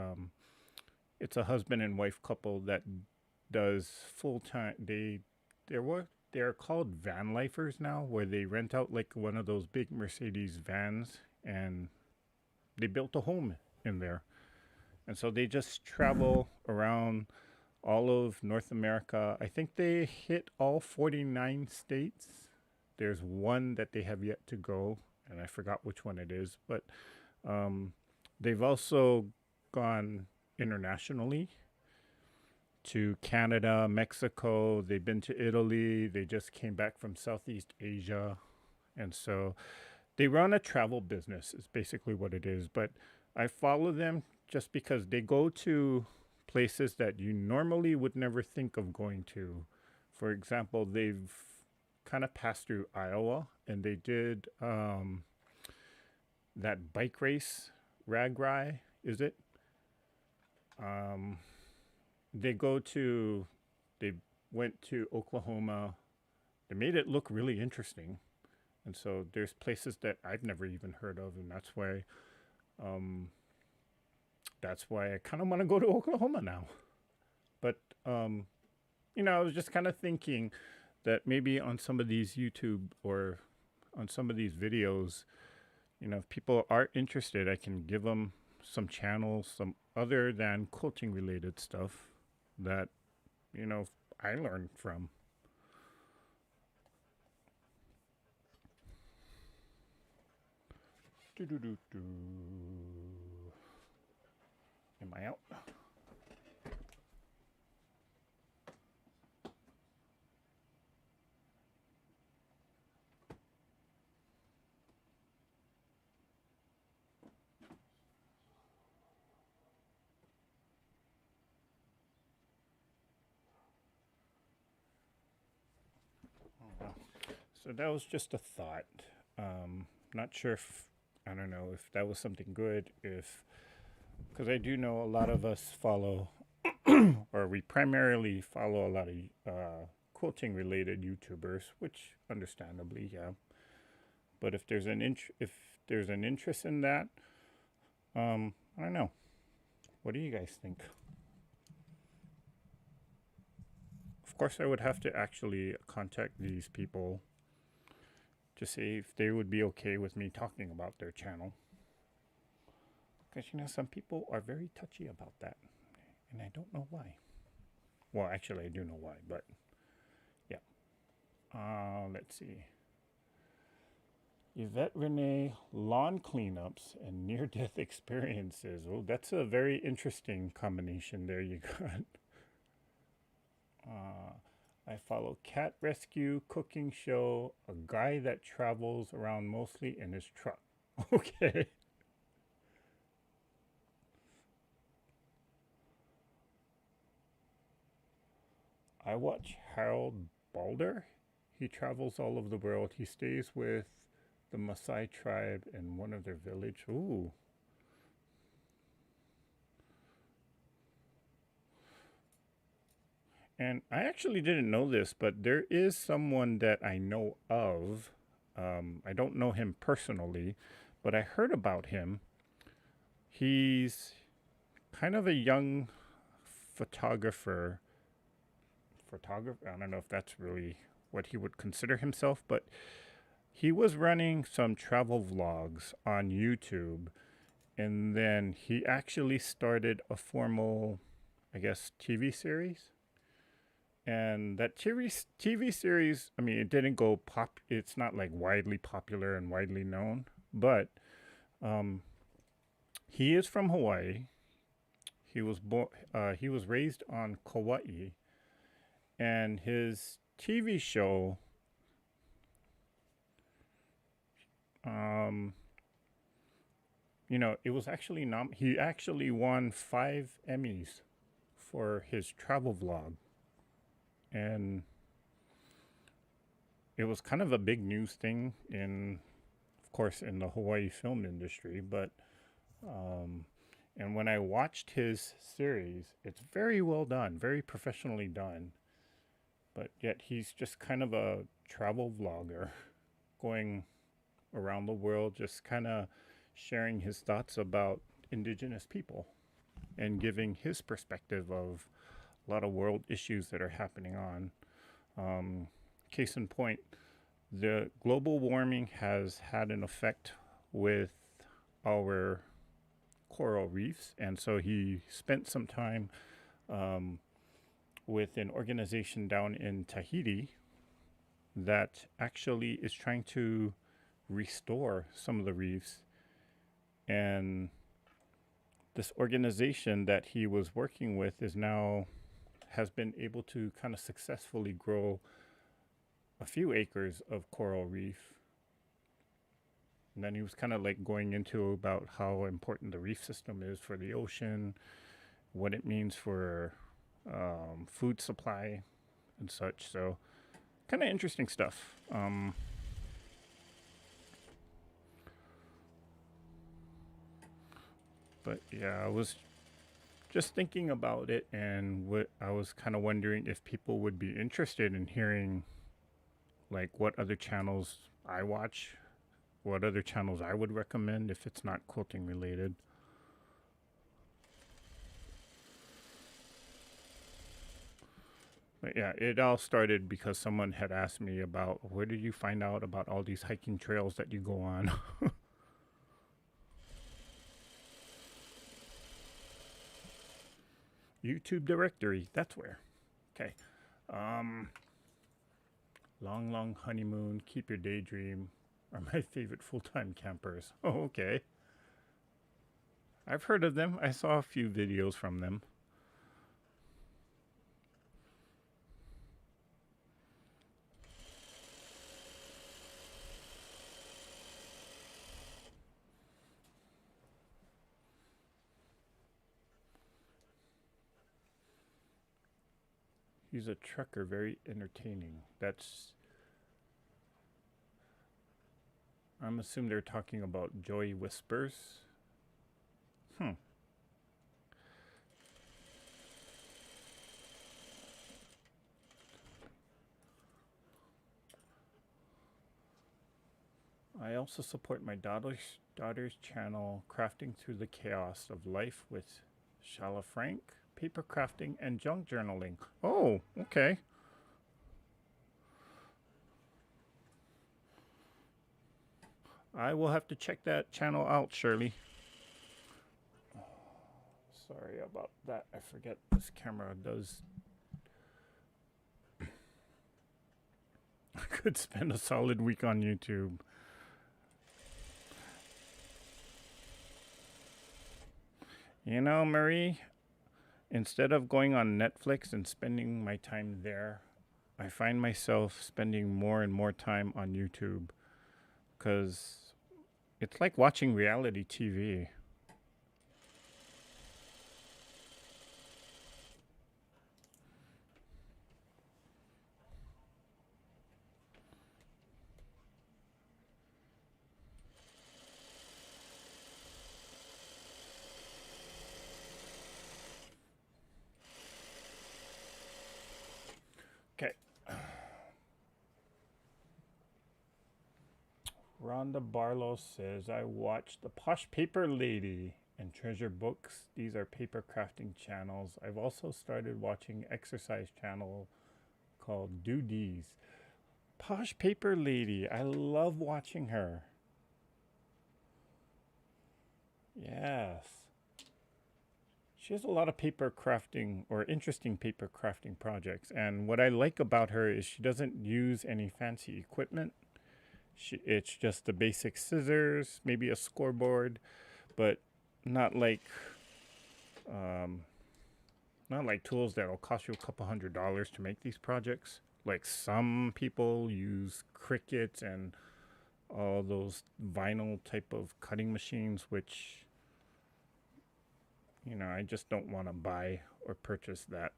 it's a husband and wife couple that does full time. They're called van lifers now, where they rent out like one of those big Mercedes vans, and they built a home in there. And so they just travel around all of North America. I think they hit all 49 states. There's one that they have yet to go, and I forgot which one it is, but they've also gone internationally to Canada, Mexico. They've been to Italy. They just came back from Southeast Asia. And so they run a travel business, is basically what it is. But I follow them just because they go to places that you normally would never think of going to. For example, they've kind of passed through Iowa, and they did that bike race, RAGRI, is it? They go to, they went to Oklahoma. They made it look really interesting. And so there's places that I've never even heard of, and um, that's why I kind of want to go to Oklahoma now. But I was just kind of thinking that maybe on some of these YouTube or on some of these videos, if people are interested, I can give them some channels, some other than quilting related stuff that, I learned from. Do-do-do-do. Am I out? So that was just a thought. Not sure if, I don't know if that was something good, because I do know a lot of us follow, or we primarily follow a lot of quilting related YouTubers, which understandably, yeah. But if there's an interest in that, I don't know. What do you guys think? Of course, I would have to actually contact these people to see if they would be okay with me talking about their channel. Because, some people are very touchy about that. And I don't know why. Well, actually, I do know why, but yeah. Let's see. Yvette Renee, lawn cleanups and near death experiences. Oh, that's a very interesting combination there you got. I follow cat rescue, cooking show, a guy that travels around mostly in his truck. Okay. I watch Harold Balder. He travels all over the world. He stays with the Maasai tribe in one of their village. Ooh. And I actually didn't know this, but there is someone that I know of. I don't know him personally, but I heard about him. He's kind of a young photographer. I don't know if that's really what he would consider himself, but he was running some travel vlogs on YouTube, and then he actually started a formal, I guess, TV series. And that TV series, I mean, it didn't go pop. It's not like widely popular and widely known, but um, he is from Hawaii. He was raised on Kauai, and his TV show, um, it was actually he actually won 5 Emmys for his travel vlog, and it was kind of a big news thing of course, in the Hawaii film industry. But and when I watched his series, it's very well done, very professionally done. But yet he's just kind of a travel vlogger, going around the world, just kind of sharing his thoughts about indigenous people and giving his perspective of a lot of world issues that are happening on. Case in point, the global warming has had an effect with our coral reefs, and so he spent some time with an organization down in Tahiti that actually is trying to restore some of the reefs. And this organization that he was working with has been able to kind of successfully grow a few acres of coral reef. And then he was kind of like going into about how important the reef system is for the ocean, what it means for food supply and such. So kind of interesting stuff. But yeah, I was just thinking about it, and I was kind of wondering if people would be interested in hearing like what other channels I watch, what other channels I would recommend if it's not quilting related. But yeah, it all started because someone had asked me about where did you find out about all these hiking trails that you go on. YouTube directory, that's where. Okay. Um, Long, long honeymoon, keep your daydream are my favorite full-time campers. Oh, okay. I've heard of them. I saw a few videos from them. He's a trucker, very entertaining. I'm assuming they're talking about Joy Whispers. Hmm. I also support my daughter's channel, Crafting Through the Chaos of Life with Shala Frank, paper crafting, and junk journaling. Oh, okay. I will have to check that channel out, Shirley. Sorry about that. I forget this camera does. I could spend a solid week on YouTube. You know, Marie, instead of going on Netflix and spending my time there, I find myself spending more and more time on YouTube because it's like watching reality TV. Okay. Rhonda Barlow says, I watched The Posh Paper Lady and Treasure Books. These are paper crafting channels. I've also started watching exercise channel called Do Dees. Posh Paper Lady. I love watching her. Yes. She has a lot of paper crafting or interesting paper crafting projects. And what I like about her is she doesn't use any fancy equipment. It's just the basic scissors, maybe a scoreboard, but not like um, not like tools that'll cost you a couple $100 to make these projects. Like some people use Cricut and all those vinyl type of cutting machines, which I just don't want to buy or purchase that.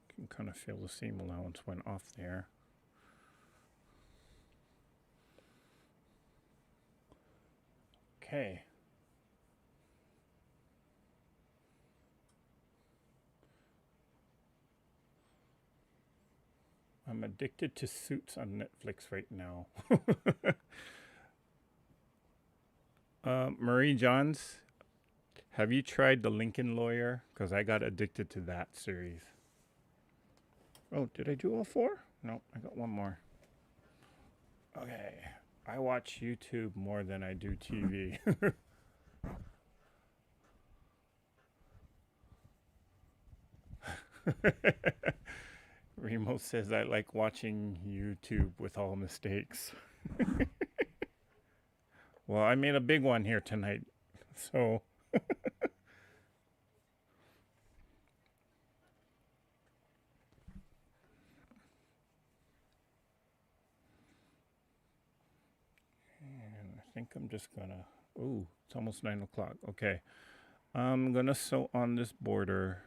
You can kind of feel the seam allowance went off there. Okay. I'm addicted to Suits on Netflix right now. Marie Johns, have you tried The Lincoln Lawyer? Because I got addicted to that series. Oh, did I do all 4? No, I got one more. Okay. I watch YouTube more than I do TV. Remo says I like watching YouTube with all mistakes. Well, I made a big one here tonight, so. And I think I'm just gonna. Ooh, it's almost 9 o'clock. Okay, I'm gonna sew on this border,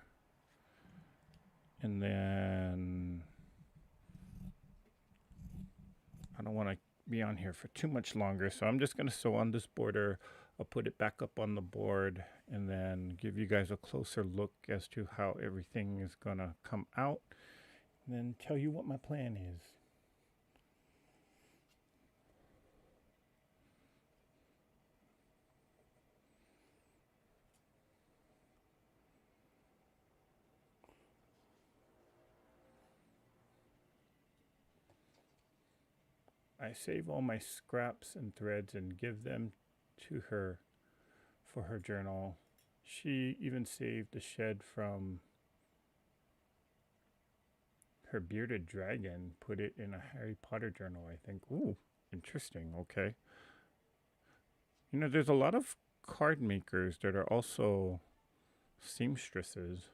and then I don't want to be on here for too much longer, so I'm just gonna sew on this border. I'll put it back up on the board and then give you guys a closer look as to how everything is gonna come out, and then tell you what my plan is. I save all my scraps and threads and give them to her for her journal. She even saved a shed from her bearded dragon, put it in a Harry Potter journal, I think. Ooh, interesting. Okay. There's a lot of card makers that are also seamstresses,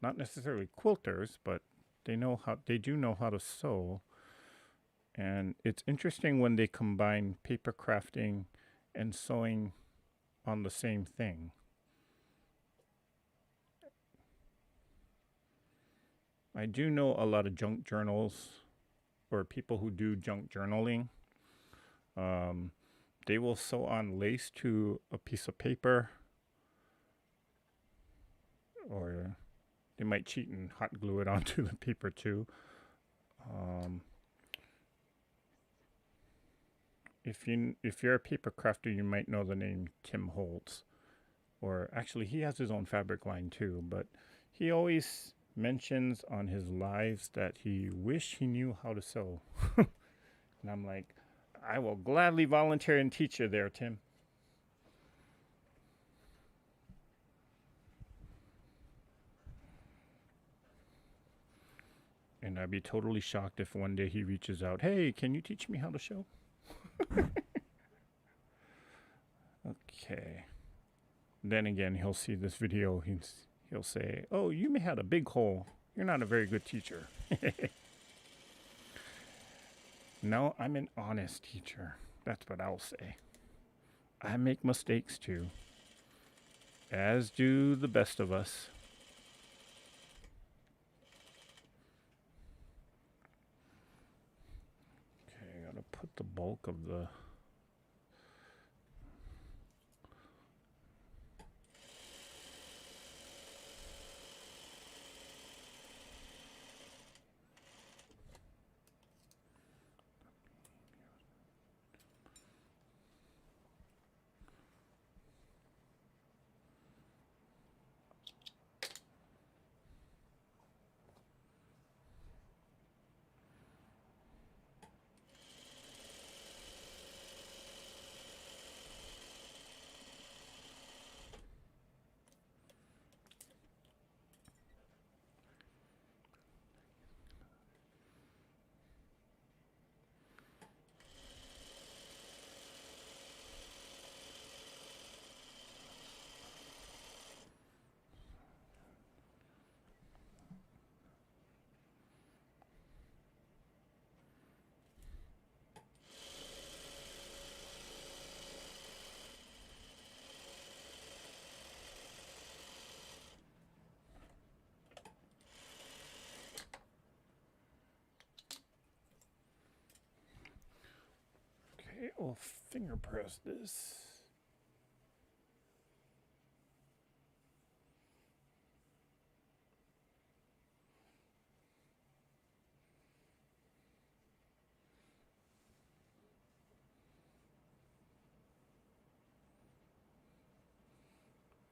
not necessarily quilters, but they do know how to sew. And it's interesting when they combine paper crafting and sewing on the same thing. I do know a lot of junk journals or people who do junk journaling. They will sew on lace to a piece of paper, or they might cheat and hot glue it onto the paper too. If you're a paper crafter, you might know the name Tim Holtz, or actually he has his own fabric line too. But he always mentions on his lives that he wished he knew how to sew. And I'm like, I will gladly volunteer and teach you there, Tim. And I'd be totally shocked if one day he reaches out, hey, can you teach me how to sew? Okay. Then again, he'll see this video. He'll say, oh, you may have a big hole. You're not a very good teacher. No, I'm an honest teacher. That's what I'll say. I make mistakes too, as do the best of us. Okay, I gotta put the bulk of the... Okay, I'll finger press this.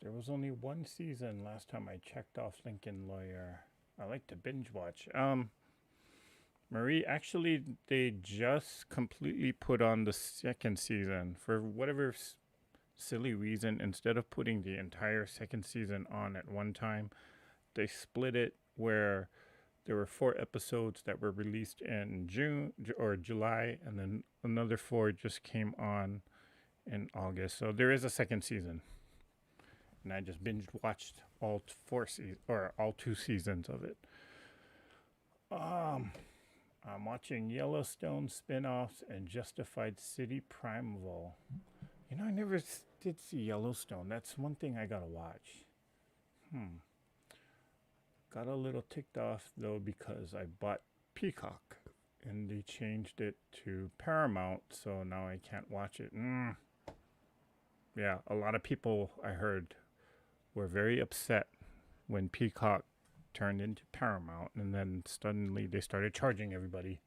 There was only one season last time I checked off Lincoln Lawyer. I like to binge watch. Marie, actually, they just completely put on the second season. For whatever silly reason, instead of putting the entire second season on at one time, they split it where there were 4 episodes that were released in June or July, and then another 4 just came on in August. So there is a second season. And I just binge watched all 2 seasons of it. I'm watching Yellowstone spin-offs and Justified City Primeval. You know, I never did see Yellowstone. That's one thing I gotta watch. Got a little ticked off though because I bought Peacock and they changed it to Paramount, so now I can't watch it. Yeah, a lot of people I heard were very upset when Peacock turned into Paramount, and then suddenly they started charging everybody.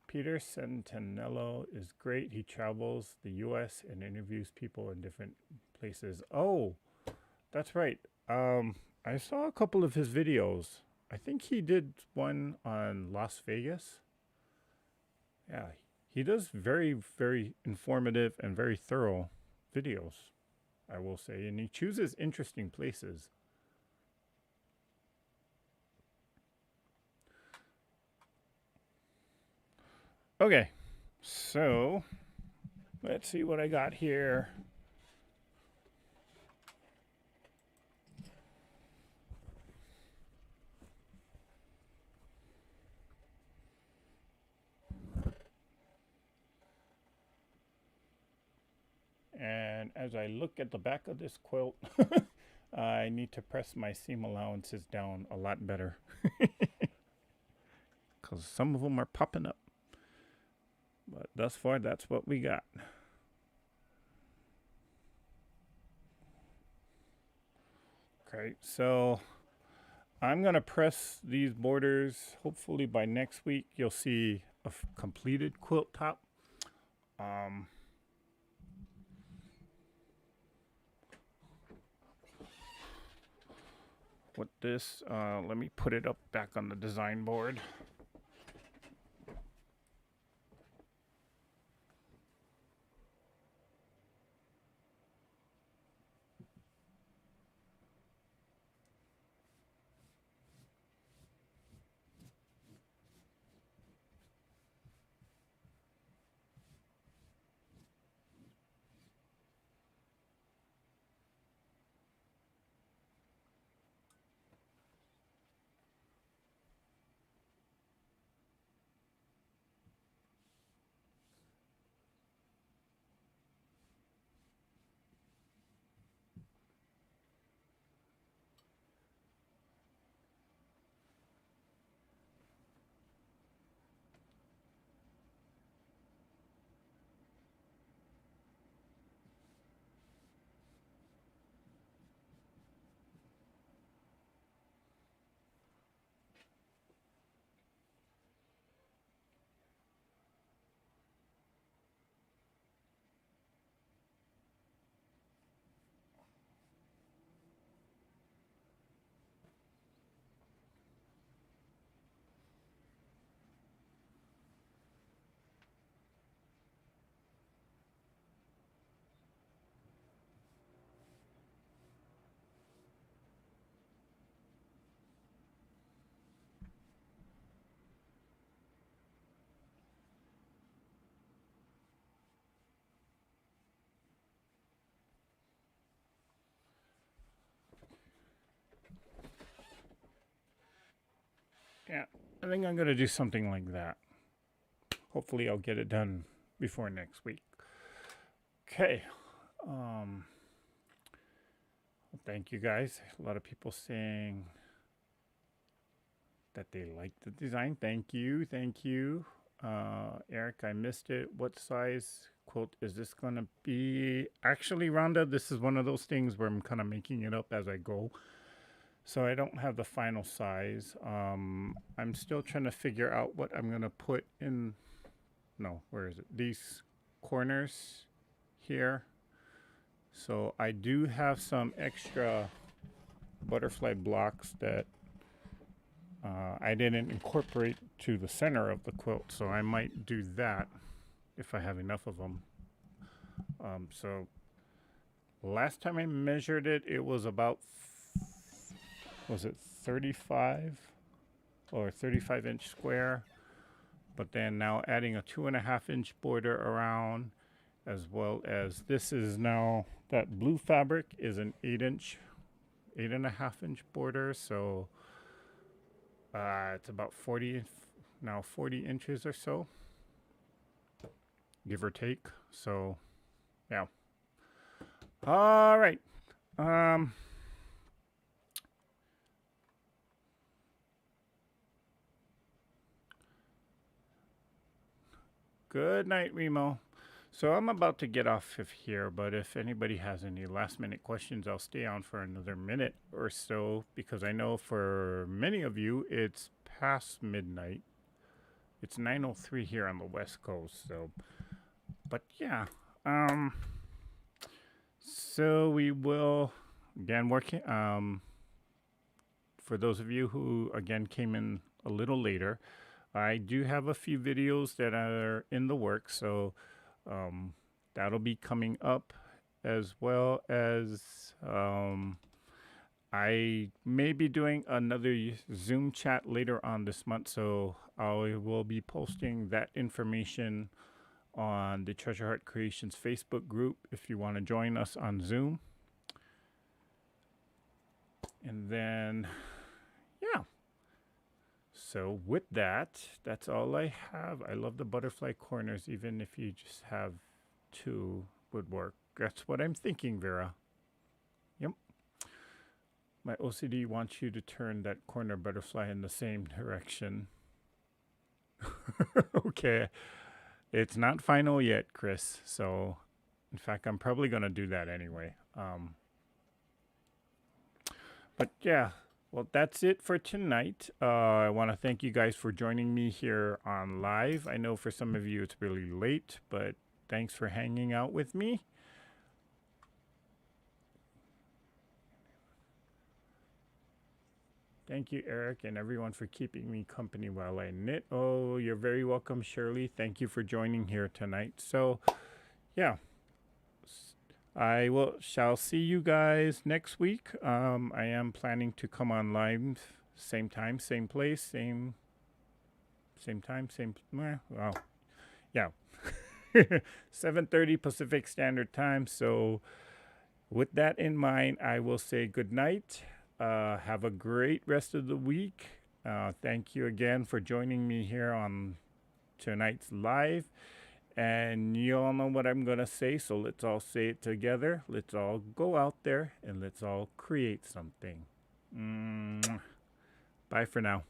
Peter Centinello is great. He travels the U.S. and interviews people in different places. Oh, that's right. I saw a couple of his videos. I think he did one on Las Vegas. Yeah, he does very, very informative and very thorough videos, I will say, and he chooses interesting places. Okay, so let's see what I got here. And as I look at the back of this quilt, I need to press my seam allowances down a lot better. Because some of them are popping up. But thus far, that's what we got. Okay, so I'm going to press these borders. Hopefully by next week, you'll see a completed quilt top. with this. Let me put it up back on the design board. Yeah, I think I'm going to do something like that. Hopefully I'll get it done before next week. Okay. Thank you guys. A lot of people saying that they like the design. Thank you. Thank you. Eric, I missed it. What size quilt is this going to be? Actually, Rhonda, this is one of those things where I'm kind of making it up as I go. So I don't have the final size. I'm still trying to figure out what I'm going to put in. No, where is it? These corners here. So I do have some extra butterfly blocks that I didn't incorporate to the center of the quilt. So I might do that if I have enough of them. So last time I measured it, it was about, was it 35 or 35-inch square? But then now adding a 2.5-inch border around, as well as this is now, that blue fabric is an 8.5-inch border. So it's about 40 inches or so, give or take. So yeah. All right. Good night, Remo. So I'm about to get off of here, but if anybody has any last minute questions, I'll stay on for another minute or so, because I know for many of you it's past midnight. It's 9:03 here on the West Coast. So, but yeah. So we will again working. For those of you who again came in a little later, I do have a few videos that are in the works, so that'll be coming up, as well as I may be doing another Zoom chat later on this month, so I will be posting that information on the Treasure Heart Creations Facebook group if you want to join us on Zoom. And then, yeah. So with that, that's all I have. I love the butterfly corners, even if you just have two would work. That's what I'm thinking, Vera. Yep. My OCD wants you to turn that corner butterfly in the same direction. Okay. It's not final yet, Chris. So, in fact, I'm probably going to do that anyway. But yeah. Well, that's it for tonight. I want to thank you guys for joining me here on live. I know for some of you it's really late, but thanks for hanging out with me. Thank you, Eric, and everyone for keeping me company while I knit. Oh, you're very welcome, Shirley. Thank you for joining here tonight. So, yeah, I will shall see you guys next week. I am planning to come on live same time, same place, same time, same. Well, yeah, 7:30 Pacific Standard Time. So, with that in mind, I will say good night. Have a great rest of the week. Thank you again for joining me here on tonight's live. And you all know what I'm going to say, so let's all say it together. Let's all go out there and let's all create something. Bye for now.